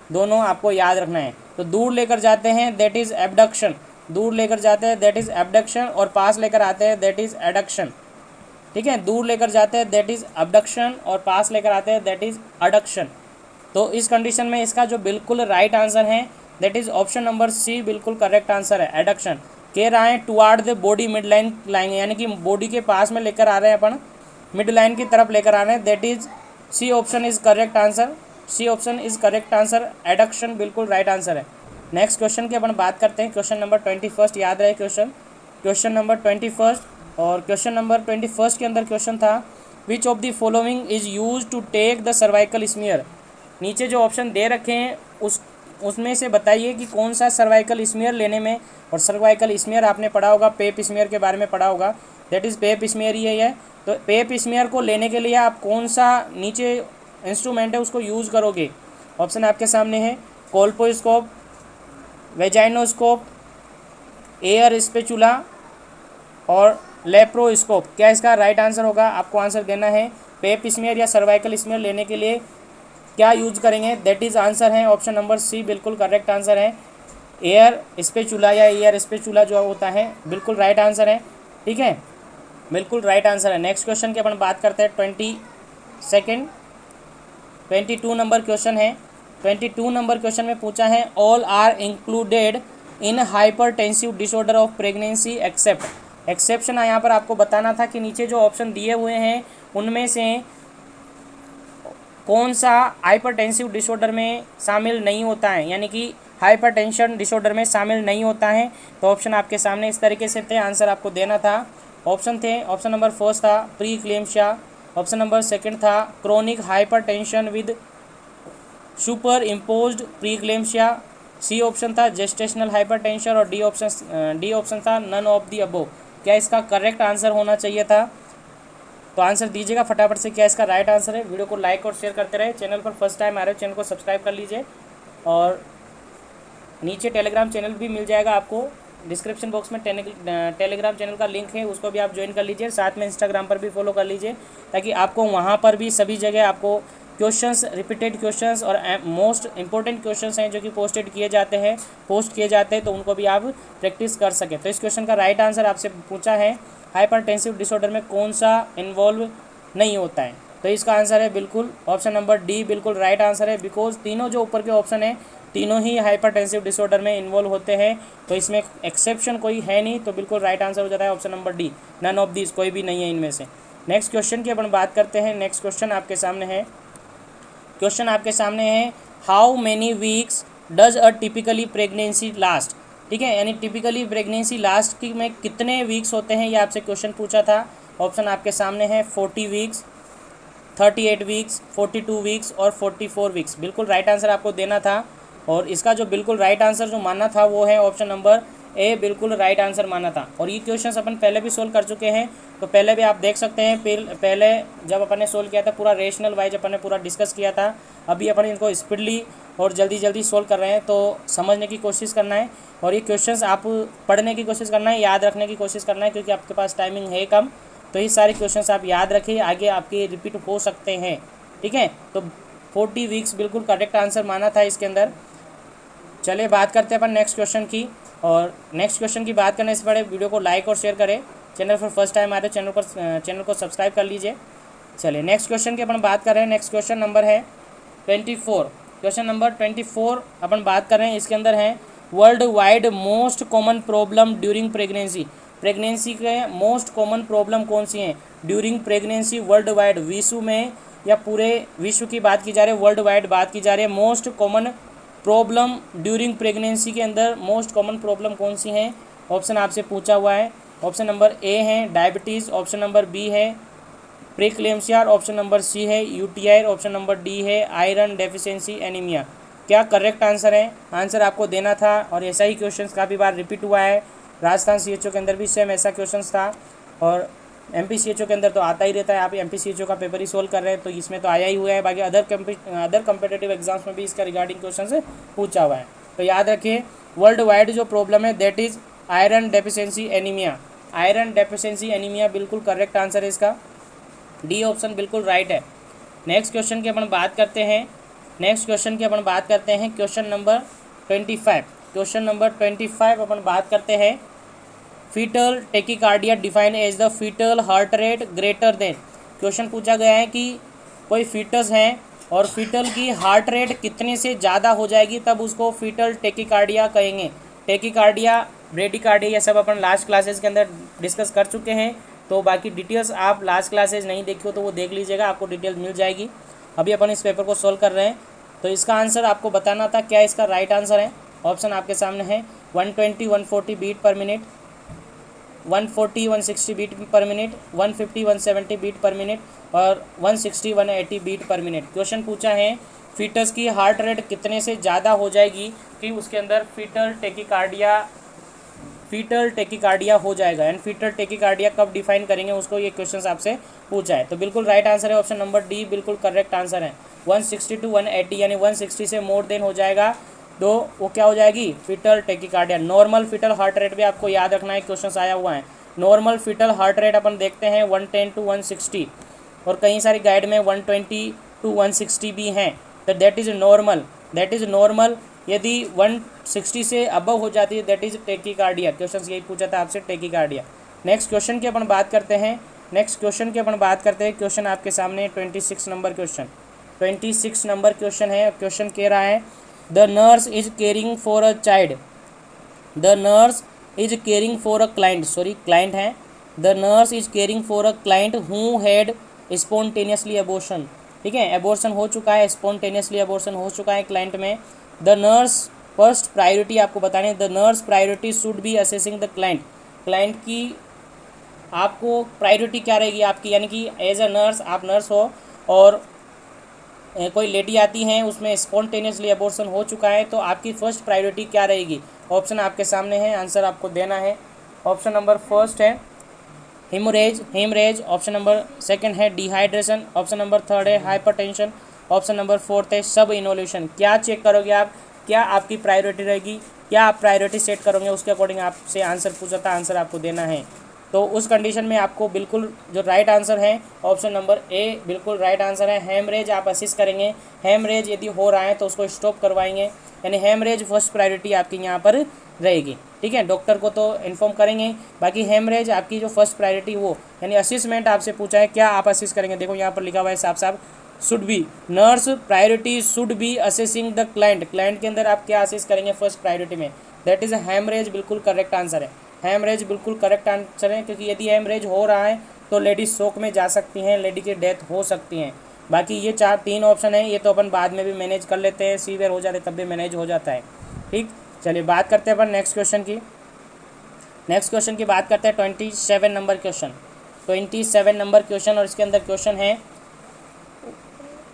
दोनों आपको याद रखना है। तो दूर लेकर जाते हैं दैट इज़ एबडक्शन, दूर लेकर जाते हैं दैट इज़ एबडक्शन, और पास लेकर आते हैं दैट इज़ एडक्शन। ठीक है, दूर लेकर जाते हैं दैट इज़ अबडक्शन और पास लेकर आते हैं दैट इज़ अडक्शन। तो इस कंडीशन में इसका जो बिल्कुल राइट आंसर है that is option number C बिल्कुल करेक्ट आंसर है, एडक्शन। कह रहा है toward the body mid line लाएंगे, यानी कि बॉडी के पास में लेकर आ रहे हैं अपन, मिड लाइन की तरफ लेकर आ रहे हैं, that is C option is correct answer, C option is correct answer, adduction बिल्कुल राइट आंसर है। नेक्स्ट क्वेश्चन की अपन बात करते हैं, क्वेश्चन नंबर 21, याद रहे क्वेश्चन नंबर 21। और क्वेश्चन नंबर 21 के अंदर क्वेश्चन था which of the following is use to take the cervical smear. नीचे जो ऑप्शन दे रखे हैं उसमें से बताइए कि कौन सा सर्वाइकल स्मीयर लेने में, और सर्वाइकल स्मीयर आपने पढ़ा होगा, पेप स्मीयर के बारे में पढ़ा होगा, दैट इज़ पेप स्मीयर ही है। तो पेप स्मीयर को लेने के लिए आप कौन सा नीचे इंस्ट्रूमेंट है उसको यूज़ करोगे। ऑप्शन आपके सामने है कोल्पोस्कोप, वेजाइनोस्कोप, एयर स्पेचुला और लेप्रोस्कोप। क्या इसका राइट आंसर होगा, आपको आंसर देना है। पेप स्मीयर या सर्वाइकल स्मीयर लेने के लिए क्या यूज करेंगे, दैट इज़ आंसर है ऑप्शन नंबर सी बिल्कुल करेक्ट आंसर है, एयर स्पेचुला या एयर स्पेचुला जो होता है बिल्कुल राइट आंसर है। ठीक है, बिल्कुल राइट आंसर है। नेक्स्ट क्वेश्चन की अपन बात करते हैं 22 नंबर क्वेश्चन है। 22 नंबर क्वेश्चन में पूछा है all are included in hypertensive disorder of pregnancy except. Exception यहाँ पर आपको बताना था कि नीचे जो ऑप्शन दिए हुए हैं उनमें से कौन सा हाइपरटेंसिव डिसऑर्डर में शामिल नहीं होता है, यानी कि हाइपरटेंशन डिसऑर्डर में शामिल नहीं होता है। तो ऑप्शन आपके सामने इस तरीके से थे, आंसर आपको देना था। ऑप्शन थे, ऑप्शन नंबर फर्स्ट था pre eclampsia, option number second था chronic hypertension with super imposed pre eclampsia, C option था जेस्टेशनल हाइपरटेंशन, और डी ऑप्शन था नन ऑफ दी अबोव। क्या इसका करेक्ट आंसर होना चाहिए था, तो आंसर दीजिएगा फटाफट से, क्या इसका राइट आंसर है। वीडियो को लाइक और शेयर करते रहे, चैनल पर फर्स्ट टाइम आ रहे हो चैनल को सब्सक्राइब कर लीजिए, और नीचे टेलीग्राम चैनल भी मिल जाएगा आपको, डिस्क्रिप्शन बॉक्स में टेलीग्राम चैनल का लिंक है, उसको भी आप ज्वाइन कर लीजिए। साथ में इंस्टाग्राम पर भी फॉलो कर लीजिए, ताकि आपको वहाँ पर भी सभी जगह आपको क्वेश्चंस, रिपीटेड क्वेश्चंस और मोस्ट इंपॉर्टेंट क्वेश्चंस हैं जो कि पोस्ट किए जाते हैं, तो उनको भी आप प्रैक्टिस कर सकें। तो इस क्वेश्चन का राइट आंसर आपसे पूछा है हाइपरटेंसिव डिसऑर्डर में कौन सा इन्वॉल्व नहीं होता है, तो इसका आंसर है बिल्कुल ऑप्शन नंबर डी बिल्कुल राइट आंसर है। बिकॉज तीनों जो ऊपर के ऑप्शन है तीनों ही हाइपरटेंसिव डिसऑर्डर में इन्वॉल्व होते हैं, तो इसमें एक्सेप्शन कोई है नहीं, तो बिल्कुल राइट आंसर हो जाता है option number D, none of this, कोई भी नहीं है इनमें से। नेक्स्ट क्वेश्चन की अपन बात करते हैं। नेक्स्ट क्वेश्चन आपके सामने है, how many weeks does a typically pregnancy last. ठीक है, यानी टिपिकली प्रेगनेंसी लास्ट की में कितने वीक्स होते हैं, ये आपसे क्वेश्चन पूछा था। ऑप्शन आपके सामने है 40 वीक्स, 38 वीक्स, 42 वीक्स और 44 वीक्स। बिल्कुल राइट आंसर आपको देना था, और इसका जो बिल्कुल राइट आंसर जो मानना था वो है ऑप्शन नंबर ए बिल्कुल राइट आंसर माना था। और ये क्वेश्चन अपन पहले भी सोल्व कर चुके हैं, तो पहले भी आप देख सकते हैं, पहले जब अपन ने सोल्व किया था पूरा रेशनल वाइज अपन ने पूरा डिस्कस किया था। अभी अपन इनको स्पीडली और जल्दी सोल्व कर रहे हैं, तो समझने की कोशिश करना है, और ये क्वेश्चंस आप पढ़ने की कोशिश करना है, याद रखने की कोशिश करना है, क्योंकि आपके पास टाइमिंग है कम। तो ये सारे क्वेश्चंस आप याद रखिए, आगे आपके रिपीट हो सकते हैं। ठीक है, तो 40 वीक्स बिल्कुल करेक्ट आंसर माना था इसके अंदर। चलिए बात करते हैं अपन नेक्स्ट क्वेश्चन की, और नेक्स्ट क्वेश्चन की बात करने से पहले वीडियो को लाइक और शेयर करें, चैनल पर फर्स्ट टाइम आते चैनल को सब्सक्राइब कर लीजिए। चलिए नेक्स्ट क्वेश्चन की अपन बात कर रहे हैं। नेक्स्ट क्वेश्चन नंबर है 24, क्वेश्चन नंबर 24 अपन बात कर रहे हैं। इसके अंदर है world wide most common problem during pregnancy. Pregnancy के मोस्ट कॉमन प्रॉब्लम कौन सी हैं ड्यूरिंग प्रेगनेंसी वर्ल्ड वाइड, विश्व में या पूरे विश्व की बात की जा रही है, वर्ल्ड वाइड बात की जा रही है। Most common problem during pregnancy के अंदर मोस्ट कॉमन प्रॉब्लम कौन सी हैं, ऑप्शन आपसे पूछा हुआ है। ऑप्शन नंबर ए है डायबिटीज़, ऑप्शन नंबर बी है प्रीक्लेम्सिया, ऑप्शन नंबर सी है यूटीआई, ऑप्शन नंबर डी है आयरन डेफिशिएंसी एनीमिया। क्या करेक्ट आंसर है? आंसर आपको देना था और ऐसा ही क्वेश्चन काफ़ी बार रिपीट हुआ है। राजस्थान सीएचओ के अंदर भी सेम ऐसा क्वेश्चन था और एमपी सीएचओ के अंदर तो आता ही रहता है। आप एमपी सीएचओ का पेपर ही सोल्व कर रहे हैं तो इसमें तो आया ही हुआ है। बाकी अदर कम्पिटेटिव एग्जाम्स में भी इसका रिगार्डिंग क्वेश्चन पूछा हुआ है। तो याद रखिए, वर्ल्ड वाइड जो प्रॉब्लम है that is iron deficiency anaemia. Iron deficiency anaemia बिल्कुल करेक्ट आंसर है इसका, डी ऑप्शन बिल्कुल राइट है। नेक्स्ट क्वेश्चन की अपन बात करते हैं। Question number 25। क्वेश्चन नंबर 25 अपन बात करते हैं। Fetal tachycardia define as the fetal heart rate greater than. Question पूछा गया है कि कोई फीटस है और फीटल की हार्ट रेट कितने से ज़्यादा हो जाएगी तब उसको फीटल टेकिकार्डिया कहेंगे। टेकिकार्डिया, ब्रेडिकार्डिया ये सब अपन लास्ट क्लासेस के अंदर डिस्कस कर चुके हैं। तो बाकी डिटेल्स आप लास्ट क्लासेस नहीं देखी हो तो वो देख लीजिएगा, आपको डिटेल्स मिल जाएगी। अभी अपन इस पेपर को सोल्व कर रहे हैं तो इसका आंसर आपको बताना था। क्या इसका राइट आंसर है? ऑप्शन आपके सामने है 120 140 beat per minute, 140 160 beat per minute, 150 170 beat per minute और 160 180 बीट पर मिनट। क्वेश्चन पूछा है फीटस की हार्ट रेट कितने से ज़्यादा हो जाएगी कि उसके अंदर फीटल टेकिकार्डिया हो जाएगा। एंड फीटल टेकिकार्डिया कब डिफाइन करेंगे उसको ये क्वेश्चन आपसे पूछा है। तो बिल्कुल राइट आंसर है ऑप्शन नंबर डी, बिल्कुल करेक्ट आंसर है। 160 to 180 यानी 160 से मोर देन हो जाएगा तो वो क्या हो जाएगी? Fetal tachycardia. Normal fetal heart rate भी आपको याद रखना है, क्वेश्चन आया हुआ है। नॉर्मल फीटल हार्ट रेट अपन देखते हैं 110 to 160 और कई सारी गाइड में 120 to 160 भी हैं। तो दैट इज़ नॉर्मल। यदि 160 से अबव हो जाती है दैट इज़ टेकिकार्डिया। क्वेश्चन यही पूछा था आपसे, टेकिकार्डिया। नेक्स्ट क्वेश्चन की अपन बात करते हैं। क्वेश्चन आपके सामने 26 नंबर क्वेश्चन है। क्वेश्चन कह रहा है the nurse is caring for a child. The nurse is caring for a client है। The nurse is caring for a client who had spontaneously abortion. ठीक है, एबॉर्शन हो चुका है, स्पॉन्टेनियसली अबॉर्शन हो चुका है क्लाइंट में। द नर्स फर्स्ट प्रायोरिटी आपको बतानी है। The nurse priority should be assessing the client की आपको प्रायोरिटी क्या रहेगी आपकी, यानी कि एज अ नर्स, आप नर्स हो और कोई लेडी आती हैं उसमें स्पॉन्टेनियसली अबॉर्शन हो चुका है तो आपकी फर्स्ट प्रायोरिटी क्या रहेगी? ऑप्शन आपके सामने है, आंसर आपको देना है। ऑप्शन नंबर फर्स्ट है हेमरेज, ऑप्शन नंबर सेकंड है डिहाइड्रेशन, ऑप्शन नंबर थर्ड है हाइपरटेंशन, ऑप्शन नंबर फोर्थ है सब इनोल्यूशन। क्या चेक करोगे आप? क्या आपकी प्रायोरिटी रहेगी? क्या आप प्रायोरिटी सेट करोगे? उसके अकॉर्डिंग आपसे आंसर पूछा था, आंसर आपको देना है। तो उस कंडीशन में आपको बिल्कुल जो राइट आंसर है ऑप्शन नंबर ए बिल्कुल राइट आंसर है। हेमरेज आप असिस्ट करेंगे, हेमरेज यदि हो रहा है तो उसको स्टॉप करवाएंगे, यानी हेमरेज फर्स्ट प्रायोरिटी आपकी यहाँ पर रहेगी। ठीक है, डॉक्टर को तो इन्फॉर्म करेंगे, बाकी हेमरेज आपकी जो फर्स्ट प्रायोरिटी वो, यानी असिस्टमेंट आपसे पूछा है क्या आप असिस्ट करेंगे। देखो यहाँ पर लिखा हुआ है साफ should be, nurse priority should be assessing the client के अंदर आप क्या असिस्ट करेंगे फर्स्ट प्रायोरिटी में, दैट इज़ हेमरेज बिल्कुल करेक्ट आंसर है। हेमरेज बिल्कुल करेक्ट आंसर है क्योंकि यदि हेमरेज हो रहा है तो लेडी शोक में जा सकती हैं, लेडी की डेथ हो सकती हैं। बाकी ये 3 ऑप्शन है, ये तो अपन बाद में भी मैनेज कर लेते हैं, सीवियर हो जाते तब भी मैनेज हो जाता है। ठीक, चलिए बात करते हैं अपन नेक्स्ट क्वेश्चन की बात करते हैं 27 नंबर क्वेश्चन और इसके अंदर क्वेश्चन है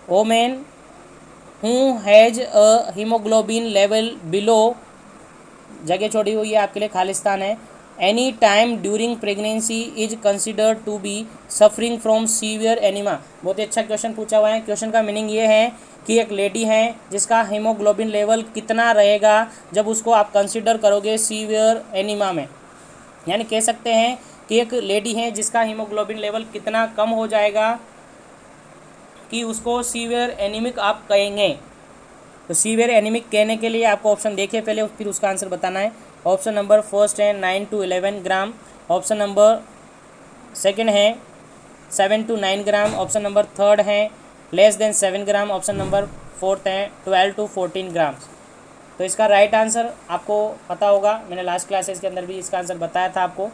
women who has a haemoglobin level below, जगह छोड़ी हुई है आपके लिए, खालिस्तान है, any time during pregnancy is considered to be suffering from severe anaemia. बहुत ही अच्छा क्वेश्चन पूछा हुआ है। क्वेश्चन का मीनिंग ये है कि एक लेडी है जिसका हीमोग्लोबिन लेवल कितना रहेगा जब उसको आप कंसिडर करोगे सीवियर एनीमा में, यानी कह सकते हैं कि एक लेडी है जिसका हीमोग्लोबिन लेवल कितना कम हो जाएगा कि उसको सीवियर एनीमिक आप कहेंगे। तो सीवियर एनीमिक कहने के लिए आपको ऑप्शन देखिए पहले, फिर उसका आंसर बताना है। ऑप्शन नंबर फर्स्ट है 9 to 11 gram, option number second है 7 to 9 gram, option number third है लेस देन 7 ग्राम, ऑप्शन नंबर फोर्थ है 12 to 14 ग्राम। तो इसका राइट आंसर आपको पता होगा, मैंने लास्ट क्लासेस के अंदर भी इसका आंसर बताया था आपको।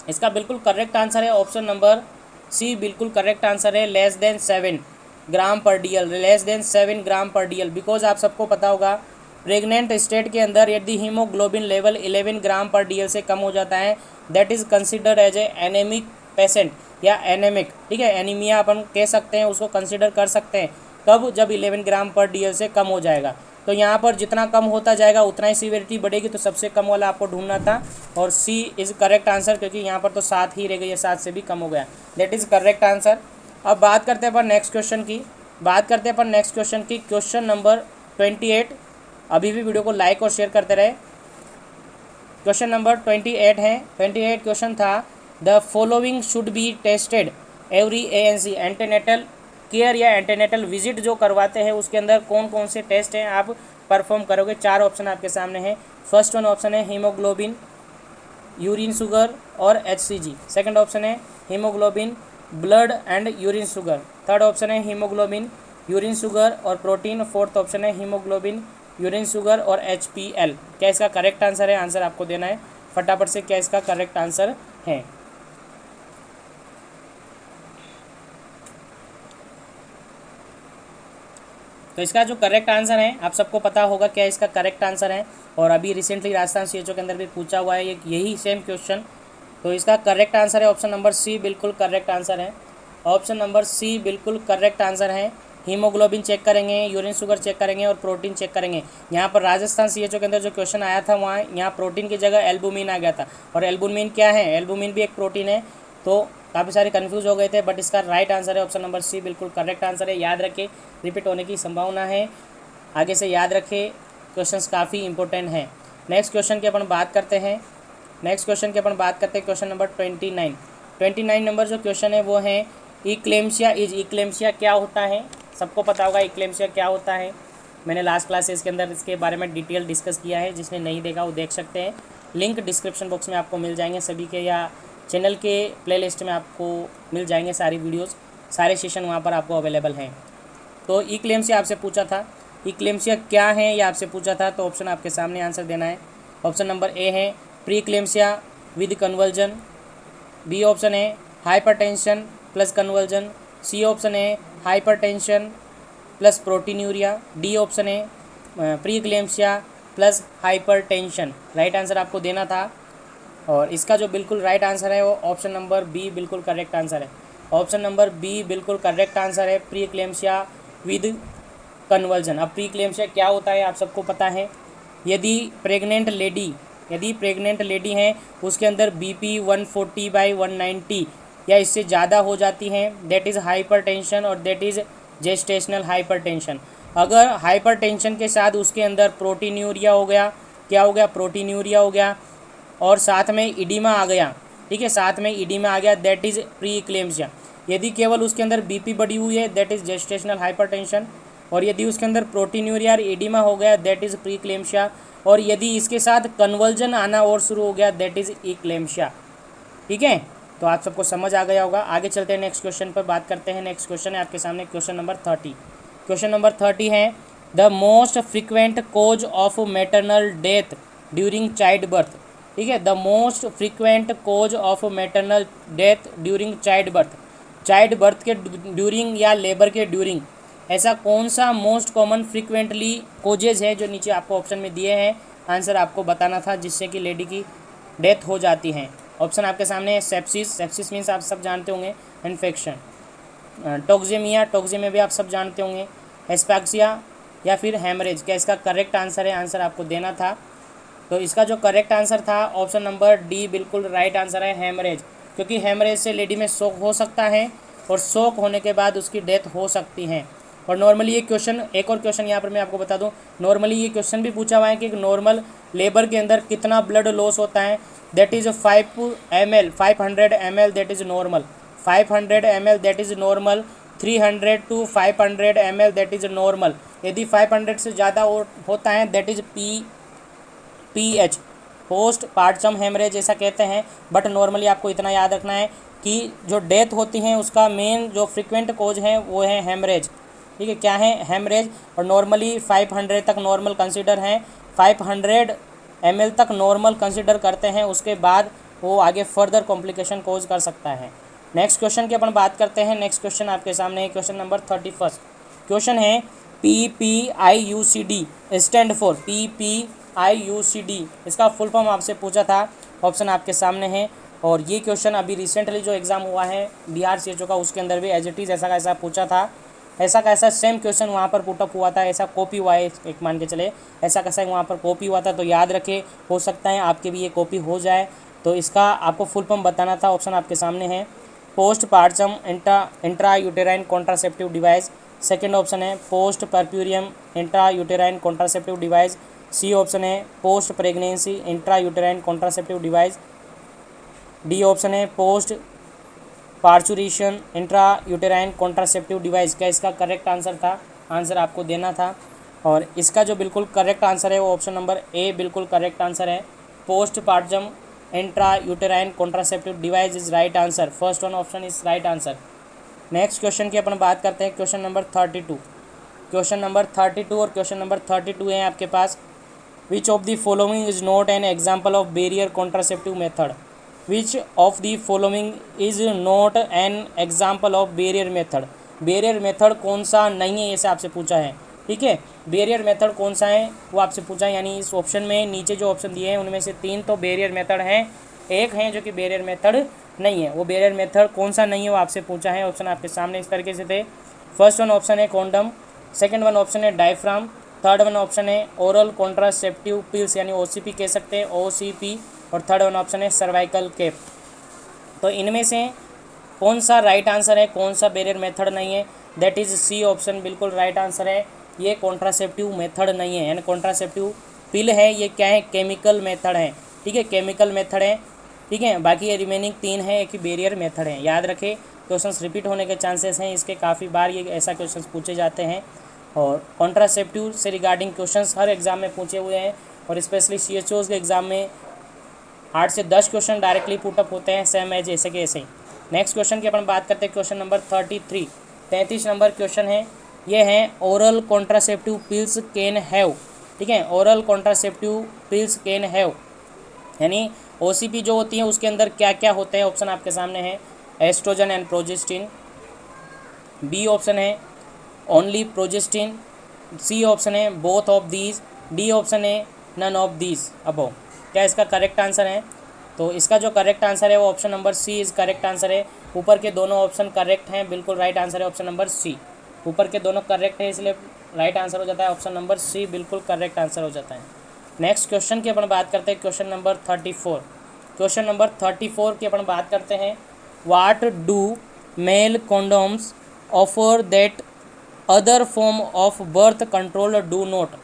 इसका बिल्कुल करेक्ट आंसर है ऑप्शन नंबर सी, बिल्कुल करेक्ट आंसर है लेस देन 7 ग्राम पर डीएल, लेस देन 7 ग्राम पर डीएल। बिकॉज आप सबको पता होगा प्रेग्नेंट स्टेट के अंदर यदि हीमोग्लोबिन लेवल 11 ग्राम पर डीएल से कम हो जाता है that is considered as a anaemic patient या एनेमिक, ठीक है, एनीमिया अपन कह सकते हैं, उसको कंसिडर कर सकते हैं कब, जब 11 ग्राम पर डीएल से कम हो जाएगा। तो यहाँ पर जितना कम होता जाएगा उतना ही सीवियरिटी बढ़ेगी, तो सबसे कम वाला आपको ढूंढना था और सी इज़ करेक्ट आंसर, क्योंकि यहाँ पर तो 7 ही रह गई है, 7 से भी कम हो गया, दैट इज़ करेक्ट आंसर। अब बात करते हैं अपन नेक्स्ट क्वेश्चन की, क्वेश्चन नंबर 28। अभी भी वीडियो को लाइक और शेयर करते रहे। क्वेश्चन नंबर 28 है, 28 क्वेश्चन था, the following should be tested every ANC, antenatal care या एंटीनेटल विजिट जो करवाते हैं उसके अंदर कौन कौन से टेस्ट हैं आप परफॉर्म करोगे। 4 ऑप्शन आपके सामने हैं। फर्स्ट वन ऑप्शन है हीमोग्लोबिन, यूरिन शुगर और एचसीजी। सेकंड ऑप्शन है haemoglobin, blood and urine sugar. Third option है हीमोग्लोबिन, यूरिन शुगर और प्रोटीन। फोर्थ ऑप्शन है हीमोग्लोबिन, यूरिन शुगर और एचपीएल। क्या इसका करेक्ट आंसर है? आंसर आपको देना है फटाफट से, क्या इसका करेक्ट आंसर है। तो इसका जो करेक्ट आंसर है आप सबको पता होगा क्या इसका करेक्ट आंसर है, और अभी रिसेंटली राजस्थान सीएचओ के अंदर भी पूछा हुआ है यही सेम क्वेश्चन। तो इसका करेक्ट आंसर है ऑप्शन नंबर सी, बिल्कुल करेक्ट आंसर है। ऑप्शन नंबर सी बिल्कुल करेक्ट आंसर है। हीमोग्लोबिन चेक करेंगे, यूरिन शुगर चेक करेंगे और प्रोटीन चेक करेंगे। यहाँ पर राजस्थान सीएचओ के अंदर जो क्वेश्चन आया था वहाँ यहाँ प्रोटीन की जगह एल्बुमिन आ गया था, और एल्बुमिन क्या है? एल्बुमिन भी एक प्रोटीन है। तो काफ़ी सारे कन्फ्यूज हो गए थे, बट इसका राइट आंसर है ऑप्शन नंबर सी, बिल्कुल करेक्ट आंसर है। याद रखें, रिपीट होने की संभावना है, आगे से याद रखें, क्वेश्चंस काफ़ी इंपॉर्टेंट हैं। नेक्स्ट क्वेश्चन की अपन बात करते हैं। क्वेश्चन नंबर 29 नंबर जो क्वेश्चन है वो है इक्लेम्सिया इक्लेम्सिया क्या होता है? सबको पता होगा इक्लेम्सिया क्या होता है। मैंने लास्ट क्लासेस के अंदर इसके बारे में डिटेल डिस्कस किया है, जिसने नहीं देखा वो देख सकते हैं। लिंक डिस्क्रिप्शन बॉक्स में आपको मिल जाएंगे सभी के, या चैनल के प्लेलिस्ट में आपको मिल जाएंगे सारी वीडियोस, सारे सेशन वहाँ पर आपको अवेलेबल हैं। तो इक्लेम्सिया आपसे पूछा था, इक्लेम्सिया क्या है ये आपसे पूछा था, तो ऑप्शन आपके सामने आंसर देना है। ऑप्शन नंबर ए है pre eclampsia with convulsion, B option है hypertension plus convulsion, C option है hypertension plus proteinuria, D option है pre eclampsia plus hypertension. Right answer आपको देना था, और इसका जो बिल्कुल राइट आंसर है वो ऑप्शन नंबर बी बिल्कुल करेक्ट आंसर है। ऑप्शन नंबर बी बिल्कुल करेक्ट आंसर है, प्री इक्लेम्सिया विद कन्वर्जन। अब प्री इक्लेम्सिया क्या होता है आप सबको पता है। यदि प्रेग्नेंट लेडी हैं उसके अंदर बीपी 140/190 या इससे ज़्यादा हो जाती हैं, दैट इज़ हाइपरटेंशन और दैट इज़ जेस्टेशनल हाइपरटेंशन। अगर हाइपरटेंशन के साथ उसके अंदर प्रोटीनूरिया हो गया, क्या हो गया? प्रोटीनूरिया हो गया, और साथ में इडीमा आ गया, ठीक है, साथ में इडीमा आ गया, दैट इज़ प्री इक्लेम्सिया। यदि केवल उसके अंदर बीपी बढ़ी हुई है, दैट इज़ जेस्टेशनल हाइपरटेंशन, और यदि उसके अंदर प्रोटीनूरिया और इडीमा हो गया, दैट इज़ प्री इक्लेम्सिया, और यदि इसके साथ कन्वर्जन आना और शुरू हो गया, दैट इज़ इक्लेम्सिया। ठीक है, तो आप सबको समझ आ गया होगा। आगे चलते हैं, नेक्स्ट क्वेश्चन पर बात करते हैं। नेक्स्ट क्वेश्चन है आपके सामने क्वेश्चन नंबर 30 है the most frequent cause of maternal death during child birth. ठीक है, the most frequent cause of maternal death during child birth के ड्यूरिंग या लेबर के ड्यूरिंग, ऐसा कौन सा मोस्ट कॉमन फ्रिक्वेंटली कोजेज है जो नीचे आपको ऑप्शन में दिए हैं, आंसर आपको बताना था, जिससे कि लेडी की डेथ हो जाती है। ऑप्शन आपके सामने है सेप्सिस मीन्स आप सब जानते होंगे इन्फेक्शन, टॉक्सेमिया भी आप सब जानते होंगे, एस्पैक्सिया या फिर हेमरेज। क्या इसका करेक्ट आंसर है? आंसर आपको देना था। तो इसका जो करेक्ट आंसर था ऑप्शन नंबर डी बिल्कुल राइट आंसर है, हेमरेज, क्योंकि हेमरेज से लेडी में शॉक हो सकता है और शॉक होने के बाद उसकी डेथ हो सकती है। और नॉर्मली ये क्वेश्चन, एक और क्वेश्चन यहाँ पर मैं आपको बता दूं, नॉर्मली ये क्वेश्चन भी पूछा हुआ है कि नॉर्मल लेबर के अंदर कितना ब्लड लॉस होता है, that is 500 ml that is normal, 500 ml that is normal, 300 to 500 ml that is normal. यदि 500 से ज़्यादा होता है that is PH, post partum haemorrhage ऐसा कहते हैं। बट नॉर्मली आपको इतना याद रखना है कि जो डेथ होती है उसका मेन जो फ्रिक्वेंट कोज है वो है हेमरेज। ठीक है, क्या है? हेमरेज। और नॉर्मली 500 तक नॉर्मल कंसिडर हैं, 500 ml तक नॉर्मल कंसिडर करते हैं, उसके बाद वो आगे फर्दर कॉम्प्लिकेशन कोज कर सकता है। नेक्स्ट क्वेश्चन की अपन बात करते हैं। नेक्स्ट क्वेश्चन आपके सामने है क्वेश्चन नंबर 31। क्वेश्चन है PPIUCD स्टैंड फॉर, IUCD, इसका फुल फॉर्म आपसे पूछा था, ऑप्शन आपके सामने है। और ये क्वेश्चन अभी रिसेंटली जो एग्ज़ाम हुआ है बिहार CHO का, उसके अंदर भी एज इट इज़ ऐसा का ऐसा पूछा था, ऐसा का ऐसा सेम क्वेश्चन वहाँ पर पुटअप हुआ था, ऐसा कॉपी हुआ है, एक मान के चले ऐसा कैसा वहाँ पर कॉपी हुआ था। तो याद रखे, हो सकता है आपके भी ये कॉपी हो जाए। तो इसका आपको फुल फॉर्म बताना था, ऑप्शन आपके सामने है post partum intra uterine contraceptive device. Second option है post puerperium intra uterine contraceptive device. C option है post pregnancy intra uterine contraceptive device. D option है post parturition intra uterine contraceptive device. क्या इसका correct answer था? Answer आपको देना था। और इसका जो बिल्कुल करेक्ट आंसर है वो ऑप्शन नंबर ए बिल्कुल करेक्ट आंसर है। Post partum intra uterine contraceptive device is right answer. First one option is right answer. Next question की अपन बात करते हैं, क्वेश्चन नंबर 32। क्वेश्चन नंबर 32 और क्वेश्चन नंबर 32 है आपके पास, which of the following is not an example of barrier contraceptive method. Which of the following is not an example of barrier method. Barrier method कौन सा नहीं है, ऐसे आपसे पूछा है। ठीक है, बैरियर मेथड कौन सा है वो आपसे पूछा है। यानी इस ऑप्शन में नीचे जो ऑप्शन दिए हैं उनमें से 3 तो बैरियर मेथड हैं, एक है जो कि बैरियर मेथड नहीं है। वो बैरियर मेथड कौन सा नहीं है वो आपसे पूछा है। ऑप्शन आपके सामने इस तरीके से थे। फर्स्ट वन ऑप्शन है कॉन्डम, सेकंड वन ऑप्शन है डायफ्राम, थर्ड वन ऑप्शन है ओरल कॉन्ट्रासेप्टिव पिल्स यानी OCP कह सकते हैं, OCP, और थर्ड वन ऑप्शन है सर्वाइकल कैप। तो इनमें से कौन सा राइट आंसर है, कौन सा बैरियर मेथड नहीं है? दैट इज़ सी ऑप्शन बिल्कुल राइट आंसर है। ये कॉन्ट्रासेप्टिव मेथड नहीं है, यानी कॉन्ट्रासेप्टिव पिल है, ये क्या है, केमिकल मेथड है। ठीक है, केमिकल मेथड है। ठीक है, बाकी ये रिमेनिंग 3 है कि बैरियर मेथड है। याद रखें, क्वेश्चंस रिपीट होने के चांसेस हैं इसके, काफ़ी बार ये ऐसा क्वेश्चंस पूछे जाते हैं। और कॉन्ट्रासेप्टिव से रिगार्डिंग क्वेश्चंस हर एग्ज़ाम में पूछे हुए हैं, और स्पेशली CHOs के एग्ज़ाम में 8 से 10 क्वेश्चन डायरेक्टली पुटअप होते हैं, सेम एज ऐसे के ऐसे ही। नेक्स्ट क्वेश्चन की अपन बात करते हैं, क्वेश्चन नंबर 33, 33 नंबर क्वेश्चन है। ये है oral contraceptive pills can have. ठीक है, oral contraceptive pills can have, यानी OCP जो होती है उसके अंदर क्या क्या होते हैं। ऑप्शन आपके सामने है oestrogen and progestin, B option है ओनली प्रोजेस्टिन, सी ऑप्शन है both of these, D option है नन ऑफ दीज अबव। क्या इसका करेक्ट आंसर है? तो इसका जो करेक्ट आंसर है वो option number C is correct answer है। ऊपर के दोनों ऑप्शन करेक्ट हैं, बिल्कुल राइट आंसर है ऑप्शन नंबर सी। ऊपर के दोनों करेक्ट है इसलिए राइट आंसर हो जाता है ऑप्शन नंबर सी, बिल्कुल करेक्ट आंसर हो जाता है। नेक्स्ट क्वेश्चन की अपन बात करते हैं, क्वेश्चन नंबर 34। क्वेश्चन नंबर 34 की अपन बात करते हैं, what do male condoms offer that other form of birth control do not.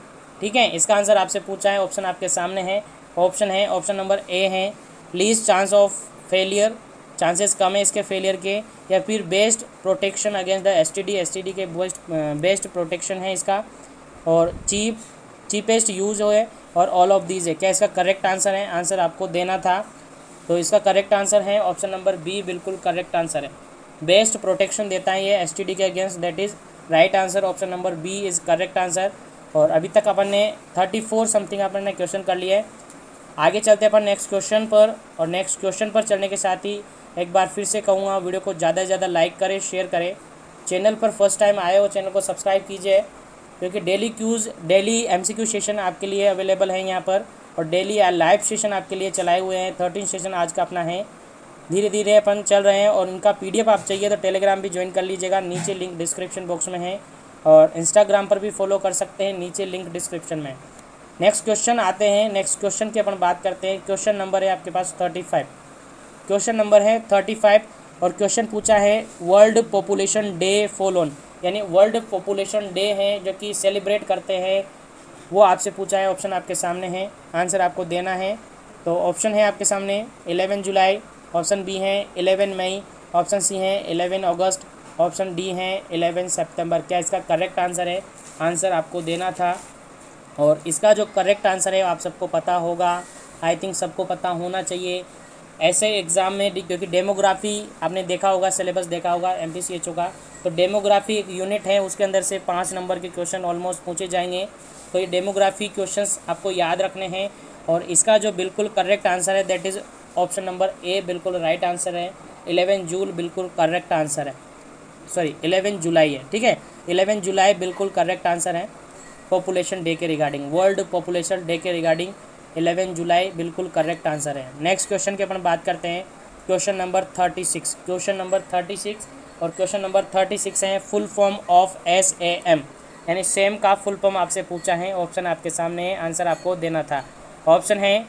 ठीक है, इसका आंसर आपसे पूछा है, ऑप्शन आपके सामने है। ऑप्शन है ऑप्शन नंबर ए है least chance of failure, chances कम है इसके फेलियर के, या फिर best protection against the STD के बेस्ट प्रोटेक्शन है इसका, और चीपेस्ट यूज है, और ऑल ऑफ दीज है। क्या इसका करेक्ट आंसर है? आंसर आपको देना था। तो इसका करेक्ट आंसर है ऑप्शन नंबर बी, बिल्कुल करेक्ट आंसर है। बेस्ट प्रोटेक्शन देता है ये STD के against, that is right answer, option number B is correct answer. और अभी तक अपन ने 34 समथिंग अपन ने क्वेश्चन कर लिए। आगे चलते हैं अपन नेक्स्ट क्वेश्चन पर, और नेक्स्ट क्वेश्चन पर चलने के साथ ही एक बार फिर से कहूँगा वीडियो को ज़्यादा से ज़्यादा लाइक करें, शेयर करें। चैनल पर फर्स्ट टाइम आए हो चैनल को सब्सक्राइब कीजिए, क्योंकि डेली MCQ सेशन आपके लिए अवेलेबल है यहाँ पर, और डेली लाइव सेशन आपके लिए चलाए हुए हैं। 13 सेशन आज का अपना है, धीरे धीरे अपन चल रहे हैं। और इनका PDF आप चाहिए तो टेलीग्राम भी ज्वाइन कर लीजिएगा, नीचे लिंक डिस्क्रिप्शन बॉक्स में है, और इंस्टाग्राम पर भी फॉलो कर सकते हैं, नीचे लिंक डिस्क्रिप्शन में। नेक्स्ट क्वेश्चन आते हैं, नेक्स्ट क्वेश्चन की अपन बात करते हैं। क्वेश्चन नंबर है आपके पास 35, क्वेश्चन नंबर है 35, और क्वेश्चन पूछा है world population day fall on, यानी वर्ल्ड पॉपुलेशन डे है जो कि सेलिब्रेट करते हैं, वो आपसे पूछा है। ऑप्शन आपके सामने है, आंसर आपको देना है। तो ऑप्शन है आपके सामने 11 जुलाई, ऑप्शन बी है 11 मई, ऑप्शन सी है 11 अगस्त, ऑप्शन डी है 11 सितंबर। क्या इसका करेक्ट आंसर है? आंसर आपको देना था। और इसका जो करेक्ट आंसर है आप सबको पता होगा, आई थिंक सबको पता होना चाहिए ऐसे एग्ज़ाम में, क्योंकि डेमोग्राफी आपने देखा होगा, सिलेबस देखा होगा MPCHO का। तो डेमोग्राफी एक यूनिट है, उसके अंदर से 5 नंबर के क्वेश्चन ऑलमोस्ट पूछे जाएंगे। तो ये डेमोग्राफी क्वेश्चंस आपको याद रखने हैं। और इसका जो बिल्कुल करेक्ट आंसर है that is option number A, बिल्कुल राइट आंसर है। 11 जून बिल्कुल करेक्ट आंसर है, सॉरी 11 जुलाई है। ठीक है, 11 जुलाई बिल्कुल करेक्ट आंसर है। पॉपुलेशन डे के रिगार्डिंग, वर्ल्ड पॉपुलेशन डे के रिगार्डिंग 11 जुलाई बिल्कुल करेक्ट आंसर है। नेक्स्ट क्वेश्चन की अपन बात करते हैं, क्वेश्चन नंबर 36। क्वेश्चन नंबर 36 और क्वेश्चन नंबर 36 है फुल फॉर्म ऑफ SAM, यानी सेम का फुल फॉर्म आपसे पूछा है। ऑप्शन आपके सामने है, आंसर आपको देना था। ऑप्शन है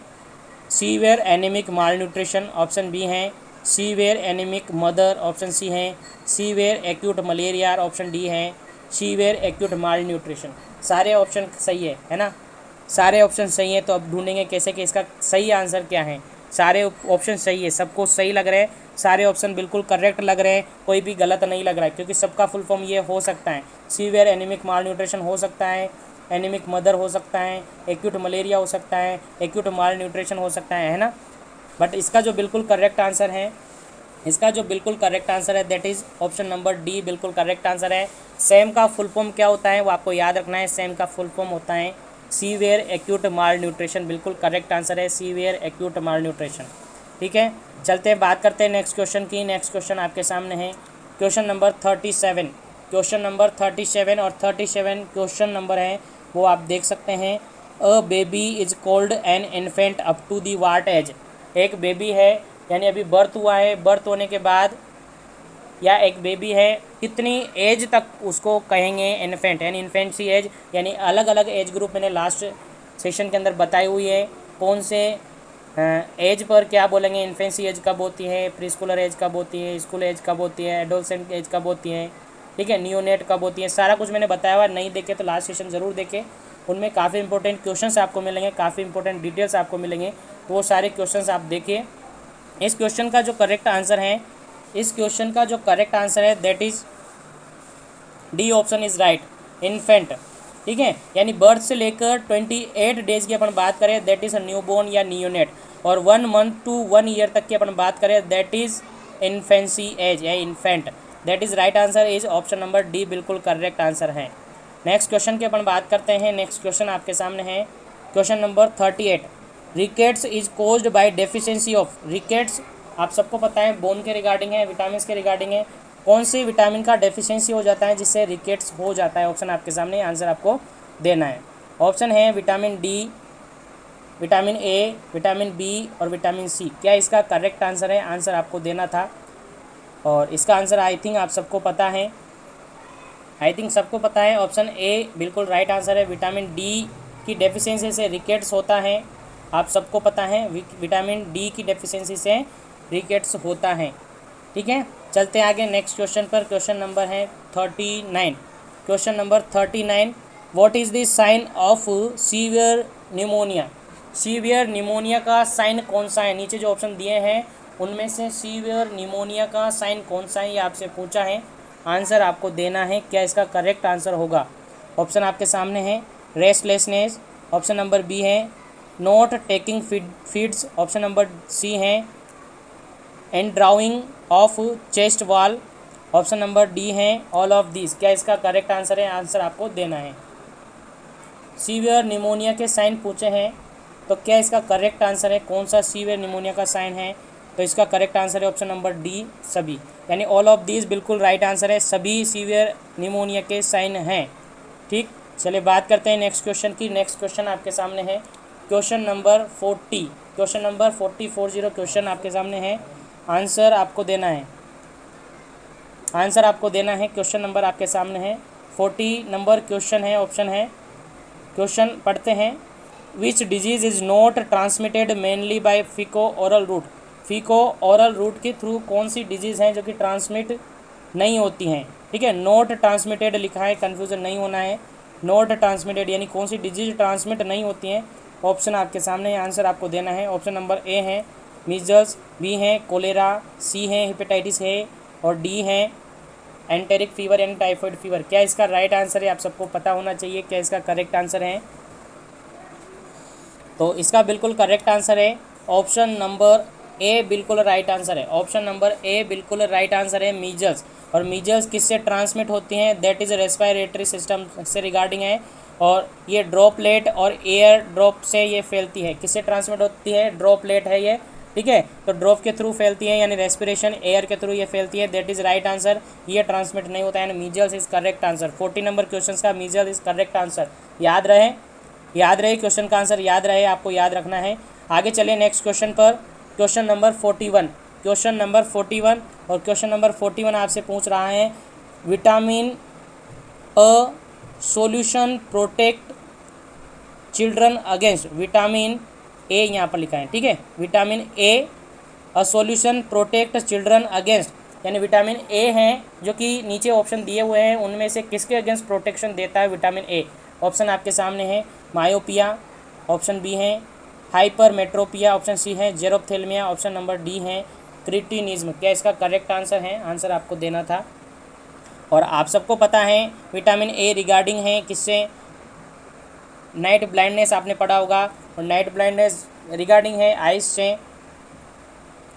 severe anaemic malnutrition, option B है severe anaemic mother, option C है severe acute malaria, option D है सीवियर एक्यूट माल न्यूट्रिशन। सारे ऑप्शन सही है ना, सारे ऑप्शन सही है। तो अब ढूंढेंगे कैसे कि इसका सही आंसर क्या है। सारे ऑप्शन सही है, सबको सही लग रहे हैं, सारे ऑप्शन बिल्कुल करेक्ट लग रहे हैं, कोई भी गलत नहीं लग रहा है, क्योंकि सबका फुल फॉर्म ये हो सकता है, सीवियर एनीमिक माल न्यूट्रिशन हो सकता है, एनीमिक मदर हो सकता है, एक्यूट मलेरिया हो सकता है, एक्यूट माल न्यूट्रिशन हो सकता है ना। बट इसका जो बिल्कुल करेक्ट आंसर है, इसका जो बिल्कुल करेक्ट आंसर है that is option number D बिल्कुल करेक्ट आंसर है। सेम का फुल फॉर्म क्या होता है वो आपको याद रखना है, सेम का फुल फॉर्म होता है सीवियर एक्यूट माल न्यूट्रिशन, बिल्कुल करेक्ट आंसर है सीवियर एक्यूट माल न्यूट्रिशन। ठीक है, चलते हैं बात करते हैं नेक्स्ट क्वेश्चन की। नेक्स्ट क्वेश्चन आपके सामने है क्वेश्चन नंबर 37। क्वेश्चन नंबर 37 और 37 क्वेश्चन नंबर है वो आप देख सकते हैं। A baby is called an infant up to the what age, एक बेबी है यानी अभी बर्थ हुआ है, बर्थ होने के बाद या एक बेबी है कितनी एज तक उसको कहेंगे इन्फेंट, यानी इन्फेंसी एज, यानी अलग अलग एज ग्रुप मैंने लास्ट सेशन के अंदर बताई हुई है कौन से एज पर क्या बोलेंगे। इन्फेंसी एज कब होती है, प्री स्कूलर एज कब होती है, स्कूल एज कब होती है, एडोलसेंट एज कब होती है, ठीक है, नियोनेट कब होती है, सारा कुछ मैंने बताया हुआ। नहीं देखे तो लास्ट सेशन ज़रूर देखें, उनमें काफ़ी इंपॉर्टेंट क्वेश्चंस आपको मिलेंगे, काफ़ी इंपॉर्टेंट डिटेल्स आपको मिलेंगे, तो वो सारे क्वेश्चंस आप देखिए। इस क्वेश्चन का जो करेक्ट आंसर है, इस क्वेश्चन का जो करेक्ट आंसर है that is D option is right, infant. ठीक है, यानी बर्थ से लेकर 28 डेज की अपन बात करें दैट इज़ अ न्यूबॉर्न या नियोनेट, और 1 मंथ टू 1 ईयर तक की अपन बात करें दैट इज़ इन्फेंसी एज या infant. That is right answer is option number D बिल्कुल करेक्ट आंसर है। नेक्स्ट क्वेश्चन की अपन बात करते हैं। नेक्स्ट क्वेश्चन आपके सामने है question number 38। Rickets is caused by deficiency of, rickets आप सबको पता है बोन के रिगार्डिंग है, विटामिन के रिगार्डिंग है, कौन सी विटामिन का डेफिशिएंसी हो जाता है जिससे रिकेट्स हो जाता है। ऑप्शन आपके सामने, आंसर आपको देना है। ऑप्शन है vitamin D, vitamin A, vitamin B और विटामिन सी। क्या इसका करेक्ट आंसर है, आंसर आपको देना था। और इसका आंसर आई थिंक आप सबको पता है, आई थिंक सबको पता है। ऑप्शन ए बिल्कुल राइट आंसर है, विटामिन डी की डेफिशिएंसी से रिकेट्स होता है, आप सबको पता है विटामिन डी की डेफिशिएंसी से रिकेट्स होता है। ठीक है, चलते हैं आगे नेक्स्ट क्वेश्चन पर। क्वेश्चन नंबर है 39। Question number 39, what is the sign of severe pneumonia, severe pneumonia का साइन कौन सा है। नीचे जो ऑप्शन दिए हैं उनमें से सीवियर निमोनिया का साइन कौन सा है ये आपसे पूछा है, आंसर आपको देना है। क्या इसका करेक्ट आंसर होगा। ऑप्शन आपके सामने है रेस्टलेसनेस, ऑप्शन नंबर बी है not taking feeds, option number C है and drawing of chest wall, option number D है ऑल ऑफ दिस। क्या इसका करेक्ट आंसर है, आंसर आपको देना है। सीवियर निमोनिया के साइन पूछे हैं तो क्या इसका करेक्ट आंसर है, कौन सा सीवियर निमोनिया का साइन है, तो इसका करेक्ट आंसर है ऑप्शन नंबर डी सभी, यानी ऑल ऑफ दिस बिल्कुल राइट आंसर है, सभी सीवियर निमोनिया के साइन हैं। ठीक, चलिए बात करते हैं नेक्स्ट क्वेश्चन की। नेक्स्ट क्वेश्चन आपके सामने है question number 40, question number 40 question आपके सामने है, आंसर आपको देना है, आंसर आपको देना है। क्वेश्चन नंबर आपके सामने है 40 नंबर क्वेश्चन है, ऑप्शन है, क्वेश्चन पढ़ते हैं। Which disease is not transmitted mainly by faeco oral route, faeco oral route के थ्रू कौन सी डिजीज़ हैं जो कि ट्रांसमिट नहीं होती हैं। ठीक है, नॉट ट्रांसमिटेड लिखा है, कन्फ्यूज़न नहीं होना है, नॉट ट्रांसमिटेड यानी कौन सी डिजीज ट्रांसमिट नहीं होती हैं। ऑप्शन आपके सामने, आंसर आपको देना है। ऑप्शन नंबर ए है मीजल्स, बी है कोलेरा, सी है हेपेटाइटिस है और डी है एंटेरिक फीवर यानी टाइफाइड फीवर। क्या इसका राइट आंसर है, आप सबको पता होना चाहिए क्या इसका करेक्ट आंसर है। तो इसका बिल्कुल करेक्ट आंसर है ऑप्शन नंबर ए बिल्कुल राइट आंसर है, ऑप्शन नंबर ए बिल्कुल राइट आंसर है मीजल्स। और मीजल्स किससे ट्रांसमिट होती हैं, दैट इज़ रेस्पिरेटरी सिस्टम से रिगार्डिंग है, और ये ड्रॉपलेट और एयर ड्रॉप से ये फैलती है। किससे ट्रांसमिट होती है, ड्रॉपलेट है ये, ठीक है, तो ड्रॉप के थ्रू फैलती है यानी रेस्पिरेशन एयर के थ्रू ये फैलती है, दैट इज़ राइट आंसर। ये ट्रांसमिट नहीं होता है, measles is correct answer. 40 number question का मीजल्स इज़ करेक्ट आंसर। याद रहे क्वेश्चन का आंसर याद रहे, आपको याद रखना है। आगे चलिए नेक्स्ट क्वेश्चन पर, क्वेश्चन नंबर 41। क्वेश्चन नंबर 41 और क्वेश्चन नंबर 41 आपसे पूछ रहा है vitamin a solution protect children against, vitamin A यहाँ पर लिखा है, ठीक है। Vitamin A a solution protect children against, यानी विटामिन ए हैं जो कि नीचे ऑप्शन दिए हुए हैं उनमें से किसके अगेंस्ट प्रोटेक्शन देता है विटामिन ए। ऑप्शन आपके सामने है मायोपिया, ऑप्शन बी है हाइपरमेट्रोपिया, ऑप्शन सी है जेरोप्थेल्मिया, ऑप्शन नंबर डी है क्रिटिनिज्म। क्या इसका करेक्ट आंसर है? आंसर आपको देना था। और आप सबको पता है विटामिन ए रिगार्डिंग है किससे, नाइट ब्लाइंडनेस आपने पढ़ा होगा, और नाइट ब्लाइंडनेस रिगार्डिंग है आइस से,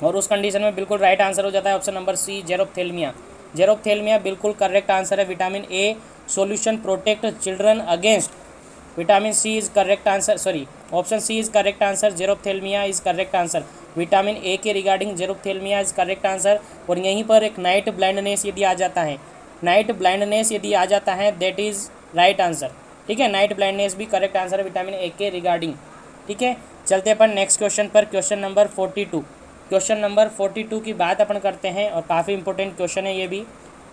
और उस कंडीशन में बिल्कुल राइट आंसर हो जाता है ऑप्शन नंबर सी जेरोप्थेल्मिया। जेरोप्थेल्मिया बिल्कुल करेक्ट आंसर है। Vitamin A solution protect children against, vitamin C is correct answer, sorry option C is correct answer, xerophthalmia is correct answer. Vitamin A के regarding xerophthalmia is correct answer. और यहीं पर एक night blindness यदि आ जाता है, night blindness यदि आ जाता है दैट इज़ राइट आंसर, ठीक है। नाइट ब्लाइंडनेस भी करेक्ट आंसर है विटामिन ए के रिगार्डिंग, ठीक है। चलते अपन नेक्स्ट क्वेश्चन पर, क्वेश्चन नंबर 42। क्वेश्चन नंबर 42 की बात अपन करते हैं और काफ़ी इंपॉर्टेंट क्वेश्चन है ये भी।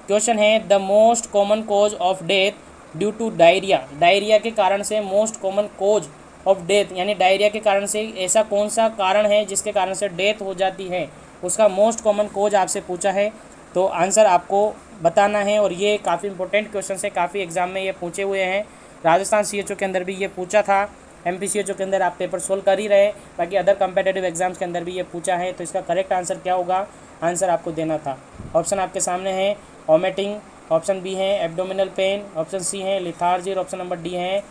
क्वेश्चन है the most common cause of death due to diarrhoea, diarrhoea के कारण से most common cause of death, यानी डायरिया के कारण से ऐसा कौन सा कारण है जिसके कारण से डेथ हो जाती है, उसका मोस्ट कॉमन कॉज आपसे पूछा है। तो आंसर आपको बताना है, और ये काफ़ी इंपॉर्टेंट क्वेश्चन है, काफ़ी एग्जाम में ये पूछे हुए हैं। राजस्थान CHO के अंदर भी ये पूछा था, MP CHO के अंदर आप पेपर सोल्व कर ही रहे, बाकी अदर कंपेटिटिव एग्जाम्स के अंदर भी ये पूछा है। तो इसका करेक्ट आंसर क्या होगा? आंसर आपको देना था। ऑप्शन आपके सामने है वॉमिटिंग, ऑप्शन बी है एब्डोमिनल पेन, ऑप्शन सी है लिथार्जी, और ऑप्शन नंबर डी है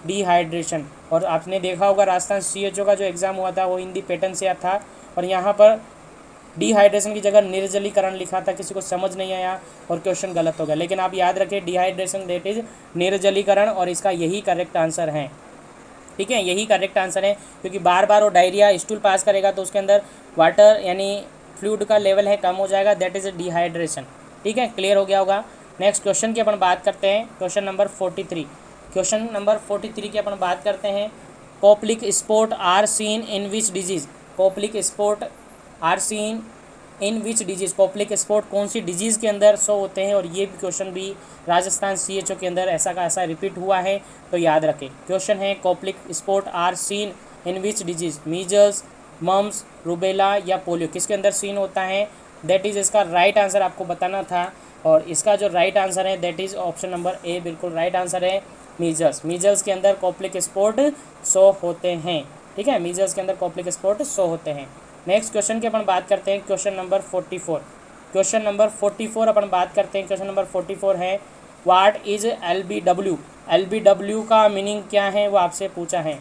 डिहाइड्रेशन। और आपने देखा होगा राजस्थान CHO का जो एग्ज़ाम हुआ था वो हिंदी पैटर्न से था, और यहाँ पर डिहाइड्रेशन की जगह निर्जलीकरण लिखा था, किसी को समझ नहीं आया और क्वेश्चन गलत हो गया। लेकिन आप याद रखें डिहाइड्रेशन दैट इज निर्जलीकरण, और इसका यही करेक्ट आंसर है, ठीक है। यही करेक्ट आंसर है, क्योंकि बार बार वो डायरिया स्टूल पास करेगा तो उसके अंदर वाटर यानी फ्लूइड का लेवल है कम हो जाएगा, दैट इज डिहाइड्रेशन, ठीक है। क्लियर हो गया होगा। नेक्स्ट क्वेश्चन की अपन बात करते हैं, क्वेश्चन नंबर 43। क्वेश्चन नंबर 43 की अपन बात करते हैं Koplik spot are seen in which disease, Koplik spot are seen in which disease, Koplik spot कौन सी डिजीज़ के अंदर शो होते हैं। और ये भी क्वेश्चन भी राजस्थान CHO के अंदर ऐसा का ऐसा रिपीट हुआ है, तो याद रखें। क्वेश्चन है Koplik spot are seen in which disease, measles, mumps, rubella या पोलियो, किसके अंदर सीन होता है, दैट इज़ इसका राइट आंसर आपको बताना था। और इसका जो राइट आंसर है that is option number A, बिल्कुल राइट आंसर है मीजल्स। मीजल्स के अंदर कोप्लिक स्पॉट शो होते हैं, ठीक है। मीजल्स के अंदर कोप्लिक स्पॉट शो होते हैं। नेक्स्ट क्वेश्चन की अपन बात करते हैं, क्वेश्चन नंबर 44। क्वेश्चन नंबर 44 अपन बात करते हैं, क्वेश्चन नंबर 44 है व्हाट इज़ LBW, LBW का मीनिंग क्या है वो आपसे पूछा है।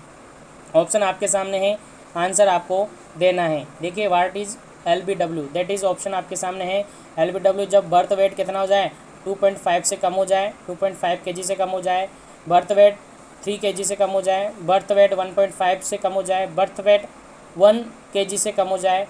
ऑप्शन आपके सामने है, आंसर आपको देना है। देखिए what is LBW, that is option आपके सामने है LBW जब बर्थ वेट कितना हो जाए 2.5 से कम हो जाए, 2.5 kg से कम हो जाए, बर्थ वेट 3 kg से कम हो जाए, बर्थ वेट 1.5 से कम हो जाए, बर्थ वेट 1 kg से कम हो जाए,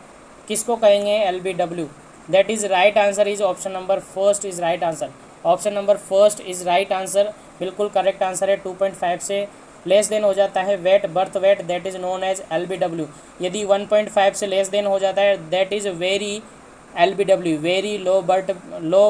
किसको कहेंगे LBW। That is right answer is option number first is right answer, option number first is right answer, बिल्कुल करेक्ट आंसर है। 2.5 से लेस देन हो जाता है weight, birth weight, that is known as LBW। यदि 1.5 से लेस देन हो जाता है that is very LBW, very low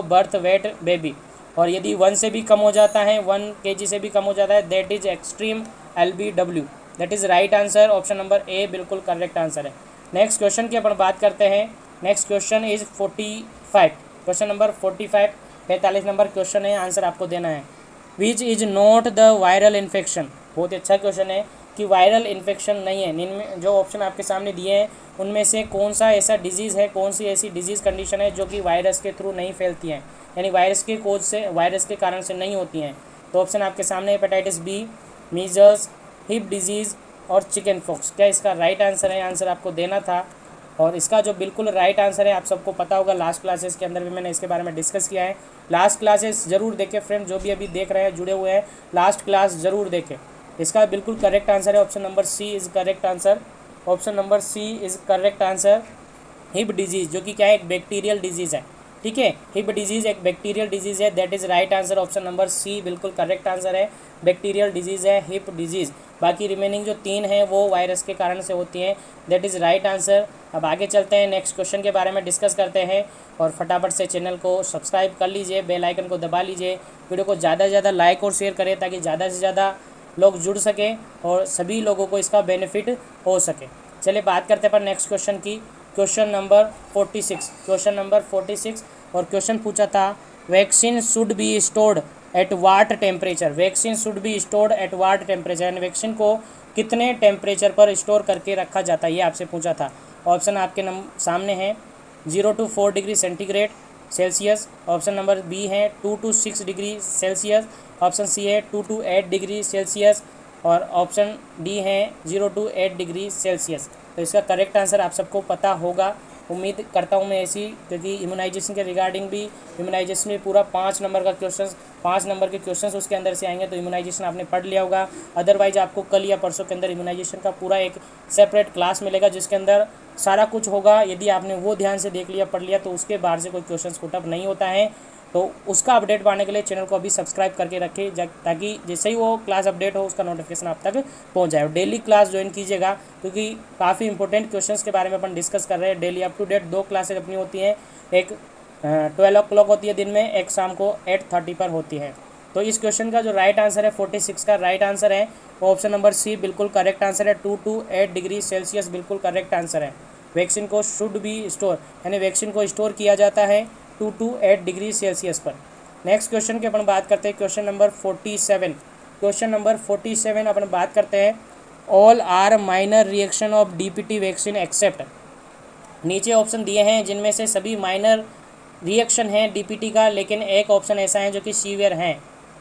birth weight baby. और यदि 1 से भी कम हो जाता है, 1 kg से भी कम हो जाता है, that is extreme LBW। That is right answer, option number A बिल्कुल करेक्ट आंसर है। नेक्स्ट क्वेश्चन की अपन बात करते हैं, next question is 45, question number 45, 45 number question है, आंसर आपको देना है। Which is not the viral infection, बहुत अच्छा क्वेश्चन है कि वायरल इन्फेक्शन नहीं है। इनमें जो ऑप्शन आपके सामने दिए हैं उनमें से कौन सा ऐसा डिजीज़ है, कौन सी ऐसी डिजीज़ कंडीशन है जो कि वायरस के थ्रू नहीं फैलती हैं, यानी वायरस के कोज से, वायरस के कारण से नहीं होती हैं। तो ऑप्शन आपके सामने hepatitis B, measles, Hib disease और चिकन पॉक्स। क्या इसका राइट आंसर है? आंसर आपको देना था। और इसका जो बिल्कुल राइट आंसर है आप सबको पता होगा, लास्ट क्लासेस के अंदर भी मैंने इसके बारे में डिस्कस किया है। लास्ट क्लासेस ज़रूर देखें फ्रेंड, जो भी अभी देख रहे हैं जुड़े हुए हैं, लास्ट क्लास ज़रूर देखें। इसका बिल्कुल करेक्ट आंसर है option number C is correct answer, option number C is correct answer. Hib disease जो कि क्या है, एक बैक्टीरियल डिजीज़ है, ठीक है। हिप डिजीज़ एक बैक्टीरियल डिजीज़ है, that is right answer, option number C बिल्कुल करेक्ट आंसर है। बैक्टीरियल डिजीज़ है हिप डिजीज़। बाकी रिमेनिंग जो 3 हैं वो वायरस के कारण से होती हैं, दैट इज़ राइट आंसर। अब आगे चलते हैं, नेक्स्ट क्वेश्चन के बारे में डिस्कस करते हैं। और फटाफट से चैनल को सब्सक्राइब कर लीजिए, बेल आइकन को दबा लीजिए, वीडियो को ज़्यादा से ज़्यादा लाइक और शेयर करें ताकि ज़्यादा से ज़्यादा लोग जुड़ सकें और सभी लोगों को इसका बेनिफिट हो सके। चलिए बात करते हैं पर नेक्स्ट क्वेश्चन की। Question number 46, question number 46। और क्वेश्चन पूछा था vaccine should be stored at what temperature, vaccine should be stored at what temperature, यानी वैक्सीन को कितने टेम्परेचर पर स्टोर करके रखा जाता है, ये आपसे पूछा था। ऑप्शन आपके सामने हैं 0 to 4 degree centigrade Celsius, option number B है 2 to 6 degree Celsius, option C है 2 to 8 डिग्री सेल्सियस, और ऑप्शन डी है 0 to 8 डिग्री सेल्सियस। तो इसका करेक्ट आंसर आप सबको पता होगा, उम्मीद करता हूँ मैं ऐसी, क्योंकि इम्यूनाइजेशन के रिगार्डिंग भी, इम्यूनाइजेशन में पूरा 5 नंबर का क्वेश्चन, 5 नंबर के क्वेश्चंस उसके अंदर से आएंगे, तो इम्यूनाइजेशन आपने पढ़ लिया होगा। अदरवाइज आपको कल या परसों के अंदर इम्यूनाइजेशन का पूरा एक सेपरेट क्लास मिलेगा जिसके अंदर सारा कुछ होगा। यदि आपने वो ध्यान से देख लिया, पढ़ लिया, तो उसके बाहर से कोई क्वेश्चन पुटअप नहीं होता है। तो उसका अपडेट पाने के लिए चैनल को अभी सब्सक्राइब करके रखें, ताकि जैसे ही वो क्लास अपडेट हो उसका नोटिफिकेशन आप तक पहुंच जाए। डेली क्लास ज्वाइन कीजिएगा, क्योंकि काफ़ी इंपॉर्टेंट क्वेश्चंस के बारे में अपन डिस्कस कर रहे हैं। Daily up to date 2 classes अपनी होती हैं, एक 12 o'clock होती है दिन में, एक शाम को 8:30 पर होती है। तो इस क्वेश्चन का जो राइट आंसर है 46 का राइट आंसर है वो ऑप्शन नंबर सी बिल्कुल करेक्ट आंसर है। 2 to 8 डिग्री सेल्सियस बिल्कुल करेक्ट आंसर है। वैक्सीन को शुड बी स्टोर, यानी वैक्सीन को स्टोर किया जाता है 2 to 8 डिग्री सेल्सियस पर। नेक्स्ट क्वेश्चन की अपन बात करते हैं, क्वेश्चन नंबर 47। क्वेश्चन नंबर 47 अपन बात करते हैं all are minor reaction of DPT vaccine except. नीचे ऑप्शन दिए हैं जिनमें से सभी माइनर रिएक्शन है डीपीटी का, लेकिन एक ऑप्शन ऐसा है जो कि सीवियर है।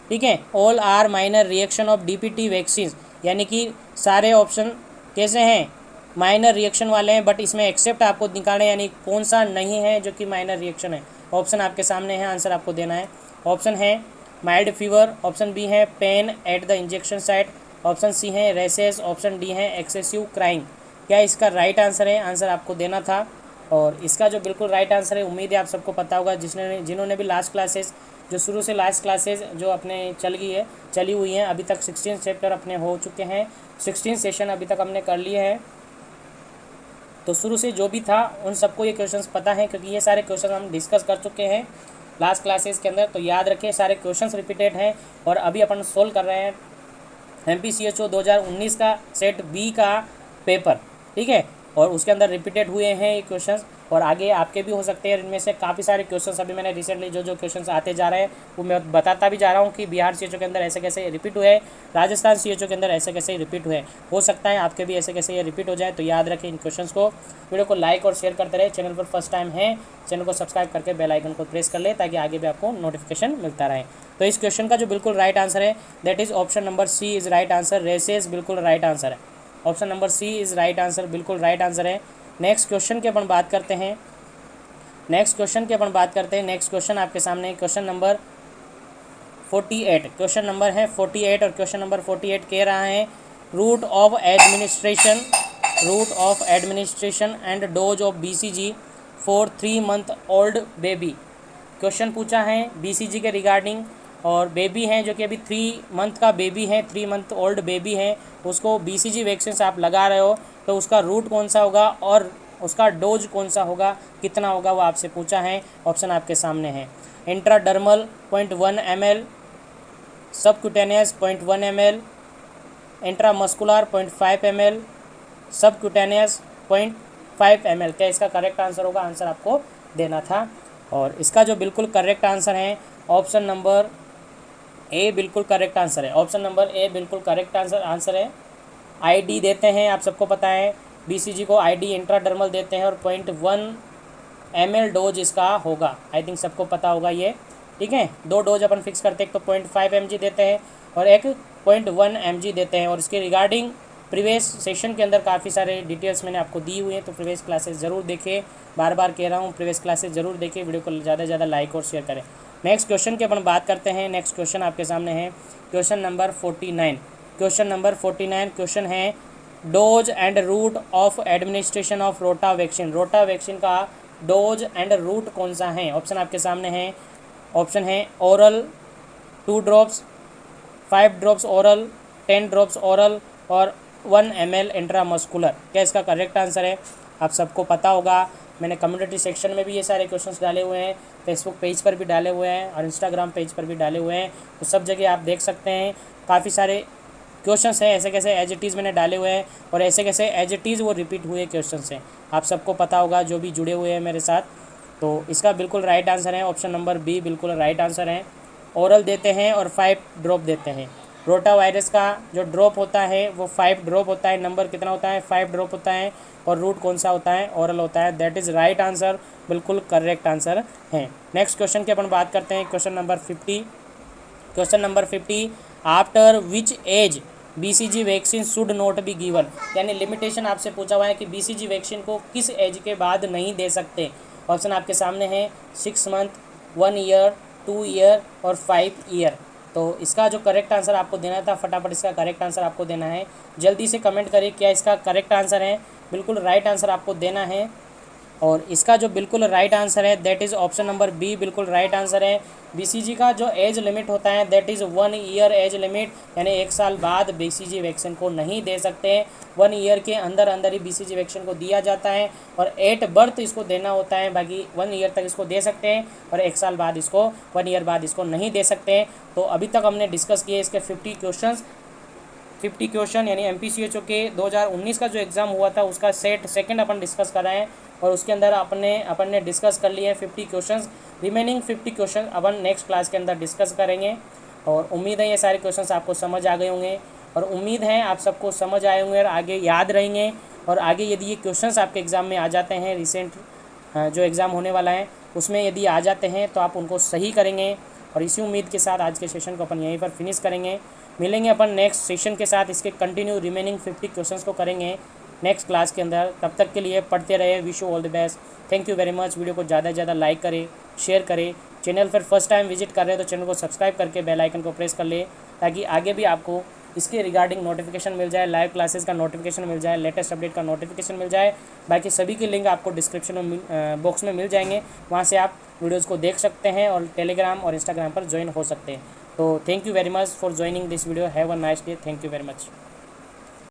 ठीक है, all are minor reaction of DPT vaccine, यानी कि सारे ऑप्शन कैसे हैं, माइनर रिएक्शन वाले हैं, बट इसमें एक्सेप्ट आपको निकालना है, यानी कौन सा नहीं है जो कि माइनर रिएक्शन है। ऑप्शन आपके सामने है, आंसर आपको देना है। ऑप्शन है माइल्ड फीवर, ऑप्शन बी है pain at the injection site, option C है रेसेस, ऑप्शन डी है एक्सेसिव क्राइंग। क्या इसका राइट आंसर है, आंसर आपको देना था। और इसका जो बिल्कुल राइट आंसर है, उम्मीद है आप सबको पता होगा, जिन्होंने भी लास्ट क्लासेस, जो शुरू से लास्ट क्लासेस जो अपने चली हुई हैं, अभी तक 16 चैप्टर अपने हो चुके हैं, 16 सेशन अभी तक हमने कर लिए हैं। तो शुरू से जो भी था उन सबको ये क्वेश्चंस पता है, क्योंकि ये सारे क्वेश्चन हम डिस्कस कर चुके हैं लास्ट क्लासेस के अंदर। तो याद रखें, सारे क्वेश्चंस रिपीटेड हैं और अभी अपन सोल्व कर रहे हैं MPCHO 2019 का सेट बी का पेपर। ठीक है, और उसके अंदर रिपीटेड हुए हैं ये क्वेश्चंस, और आगे आपके भी हो सकते हैं। इनमें से काफ़ी सारे क्वेश्चंस अभी मैंने रिसेंटली जो क्वेश्चंस आते जा रहे हैं वो मैं बताता भी जा रहा हूँ कि बिहार CHO के अंदर ऐसे कैसे रिपीट हुए, राजस्थान CHO के अंदर ऐसे कैसे रिपीट हुए। हो सकता है आपके भी ऐसे कैसे ये रिपीट हो जाए। तो याद रखें इन क्वेश्चंस को। वीडियो को लाइक और शेयर करते रहे। चैनल पर फर्स्ट टाइम है, चैनल को सब्सक्राइब करके बेल आइकन को प्रेस कर ले, ताकि आगे भी आपको नोटिफिकेशन मिलता रहे। तो इस क्वेश्चन का जो बिल्कुल राइट आंसर है that is option number C is right answer. Rashes बिल्कुल राइट आंसर है, option number C is right answer, बिल्कुल राइट आंसर है। नेक्स्ट क्वेश्चन की अपन बात करते हैं, नेक्स्ट क्वेश्चन आपके सामने क्वेश्चन नंबर 48, क्वेश्चन नंबर है 48। और क्वेश्चन नंबर 48 कह रहा है route of administration and dose of BCG for 3 month old baby. Question पूछा है BCG के रिगार्डिंग, और बेबी हैं जो कि अभी 3 month का बेबी है, 3 month ओल्ड बेबी है, उसको BCG वैक्सीन आप लगा रहे हो, तो उसका रूट कौन सा होगा और उसका डोज कौन सा होगा, कितना होगा, वो आपसे पूछा है। ऑप्शन आपके सामने है intradermal 0.1 ml, subcutaneous 0.1 ml, intramuscular 0.5 ml, subcutaneous 0.5 ml। क्या इसका करेक्ट आंसर होगा, आंसर आपको देना था। और इसका जो बिल्कुल करेक्ट आंसर है ऑप्शन नंबर ए बिल्कुल करेक्ट आंसर है, ऑप्शन नंबर ए बिल्कुल करेक्ट आंसर है। ID देते हैं, आप सबको पता है BCG को ID इंट्राडर्मल देते हैं, और 0.1 ml डोज इसका होगा, आई थिंक सबको पता होगा ये। ठीक है, 2 डोज अपन फिक्स करते हैं, एक तो 0.5 mg देते हैं और एक 0.1 mg देते हैं। और इसके रिगार्डिंग प्रीवियस सेशन के अंदर काफ़ी सारे डिटेल्स मैंने आपको दी हुई हैं, तो प्रीवियस क्लासेस ज़रूर देखें, बार बार कह रहा हूँ प्रीवियस क्लासेस ज़रूर देखें, वीडियो को ज़्यादा से ज़्यादा लाइक और शेयर करें। नेक्स्ट क्वेश्चन की अपन बात करते हैं। नेक्स्ट क्वेश्चन आपके सामने है question number 49। Question number 49 question है dose and route of administration of rota vaccine. Rota vaccine का डोज एंड रूट कौन सा है? ऑप्शन आपके सामने है। ऑप्शन है oral 2 drops, 5 drops oral, 10 drops oral और 1 ml इंट्रामस्कुलर। क्या इसका करेक्ट आंसर है? आप सबको पता होगा, मैंने कम्युनिटी सेक्शन में भी ये सारे क्वेश्चंस डाले हुए हैं, फेसबुक पेज पर भी डाले हुए हैं और इंस्टाग्राम पेज पर भी डाले हुए हैं, तो सब जगह आप देख सकते हैं। काफ़ी सारे क्वेश्चंस हैं, ऐसे कैसे एज इट इज़ मैंने डाले हुए हैं और ऐसे कैसे एज इट इज़ वो रिपीट हुए क्वेश्चंस हैं। आप सबको पता होगा जो भी जुड़े हुए हैं मेरे साथ। तो इसका बिल्कुल राइट आंसर है ऑप्शन नंबर बी, बिल्कुल राइट आंसर है। ओरल देते हैं और 5 ड्रॉप देते हैं। रोटा वायरस का जो ड्रॉप होता है वो 5 ड्रॉप होता है। नंबर कितना होता है? 5 ड्रॉप होता है। और रूट कौन सा होता है? ओरल होता है। दैट इज़ राइट आंसर, बिल्कुल करेक्ट आंसर है। नेक्स्ट क्वेश्चन की अपन बात करते हैं, question number 50। Question number 50, after which age BCG vaccine should not be given. यानी लिमिटेशन आपसे पूछा हुआ है कि BCG वैक्सीन को किस एज के बाद नहीं दे सकते। ऑप्शन आपके सामने है 6 मंथ, 1 ईयर, 2 ईयर और 5 ईयर। तो इसका जो करेक्ट आंसर आपको देना था, फटाफट इसका करेक्ट आंसर आपको देना है। जल्दी से कमेंट करिए क्या इसका करेक्ट आंसर है। बिल्कुल राइट आंसर आपको देना है और इसका जो बिल्कुल राइट आंसर है that is option number B, बिल्कुल राइट आंसर है। BCG का जो एज लिमिट होता है that is 1 year age limit, यानी 1 साल बाद BCG वैक्सीन को नहीं दे सकते। 1 ईयर के अंदर अंदर ही BCG वैक्सीन को दिया जाता है और एट बर्थ इसको देना होता है। बाकी 1 ईयर तक इसको दे सकते हैं और 1 साल बाद इसको, 1 ईयर बाद इसको नहीं दे सकते। तो अभी तक हमने डिस्कस किए इसके 50 क्वेश्चन, यानी MPCHO के 2019 का जो एग्ज़ाम हुआ था उसका सेट सेकंड अपन डिस्कस कर रहे हैं और उसके अंदर अपन ने डिस्कस कर लिए 50 क्वेश्चंस। रिमेनिंग 50 क्वेश्चन अपन नेक्स्ट क्लास के अंदर डिस्कस करेंगे और उम्मीद है ये सारे क्वेश्चंस आपको समझ आ गए होंगे और उम्मीद है आप सबको समझ आए होंगे और आगे याद रहेंगे। और आगे यदि ये क्वेश्चंस आपके एग्ज़ाम में आ जाते हैं, रिसेंट जो एग्ज़ाम होने वाला है उसमें यदि आ जाते हैं तो आप उनको सही करेंगे। और इसी उम्मीद के साथ आज के सेशन को अपन यहीं पर फिनिश करेंगे। मिलेंगे अपन नेक्स्ट सेशन के साथ, इसके कंटिन्यू रिमेनिंग 50 क्वेश्चंस को करेंगे नेक्स्ट क्लास के अंदर। तब तक के लिए पढ़ते रहे। Wish you all the best. Thank you very much. Video को ज़्यादा से ज़्यादा लाइक करें, शेयर करें। चैनल पर फर्स्ट टाइम विजिट कर रहे हैं तो चैनल को सब्सक्राइब करके बेल आइकन को प्रेस कर ले ताकि आगे भी आपको इसके रिगार्डिंग नोटिफिकेशन मिल जाए, लाइव क्लासेस का नोटिफिकेशन मिल जाए, लेटेस्ट अपडेट का नोटिफिकेशन मिल जाए। बाकी सभी के लिंक आपको डिस्क्रिप्शन बॉक्स में मिल जाएंगे, वहाँ से आप वीडियोज़ को देख सकते हैं और टेलीग्राम और इंस्टाग्राम पर ज्वाइन हो सकते हैं। तो thank you very much for joining this video. Have a nice day. Thank you very much.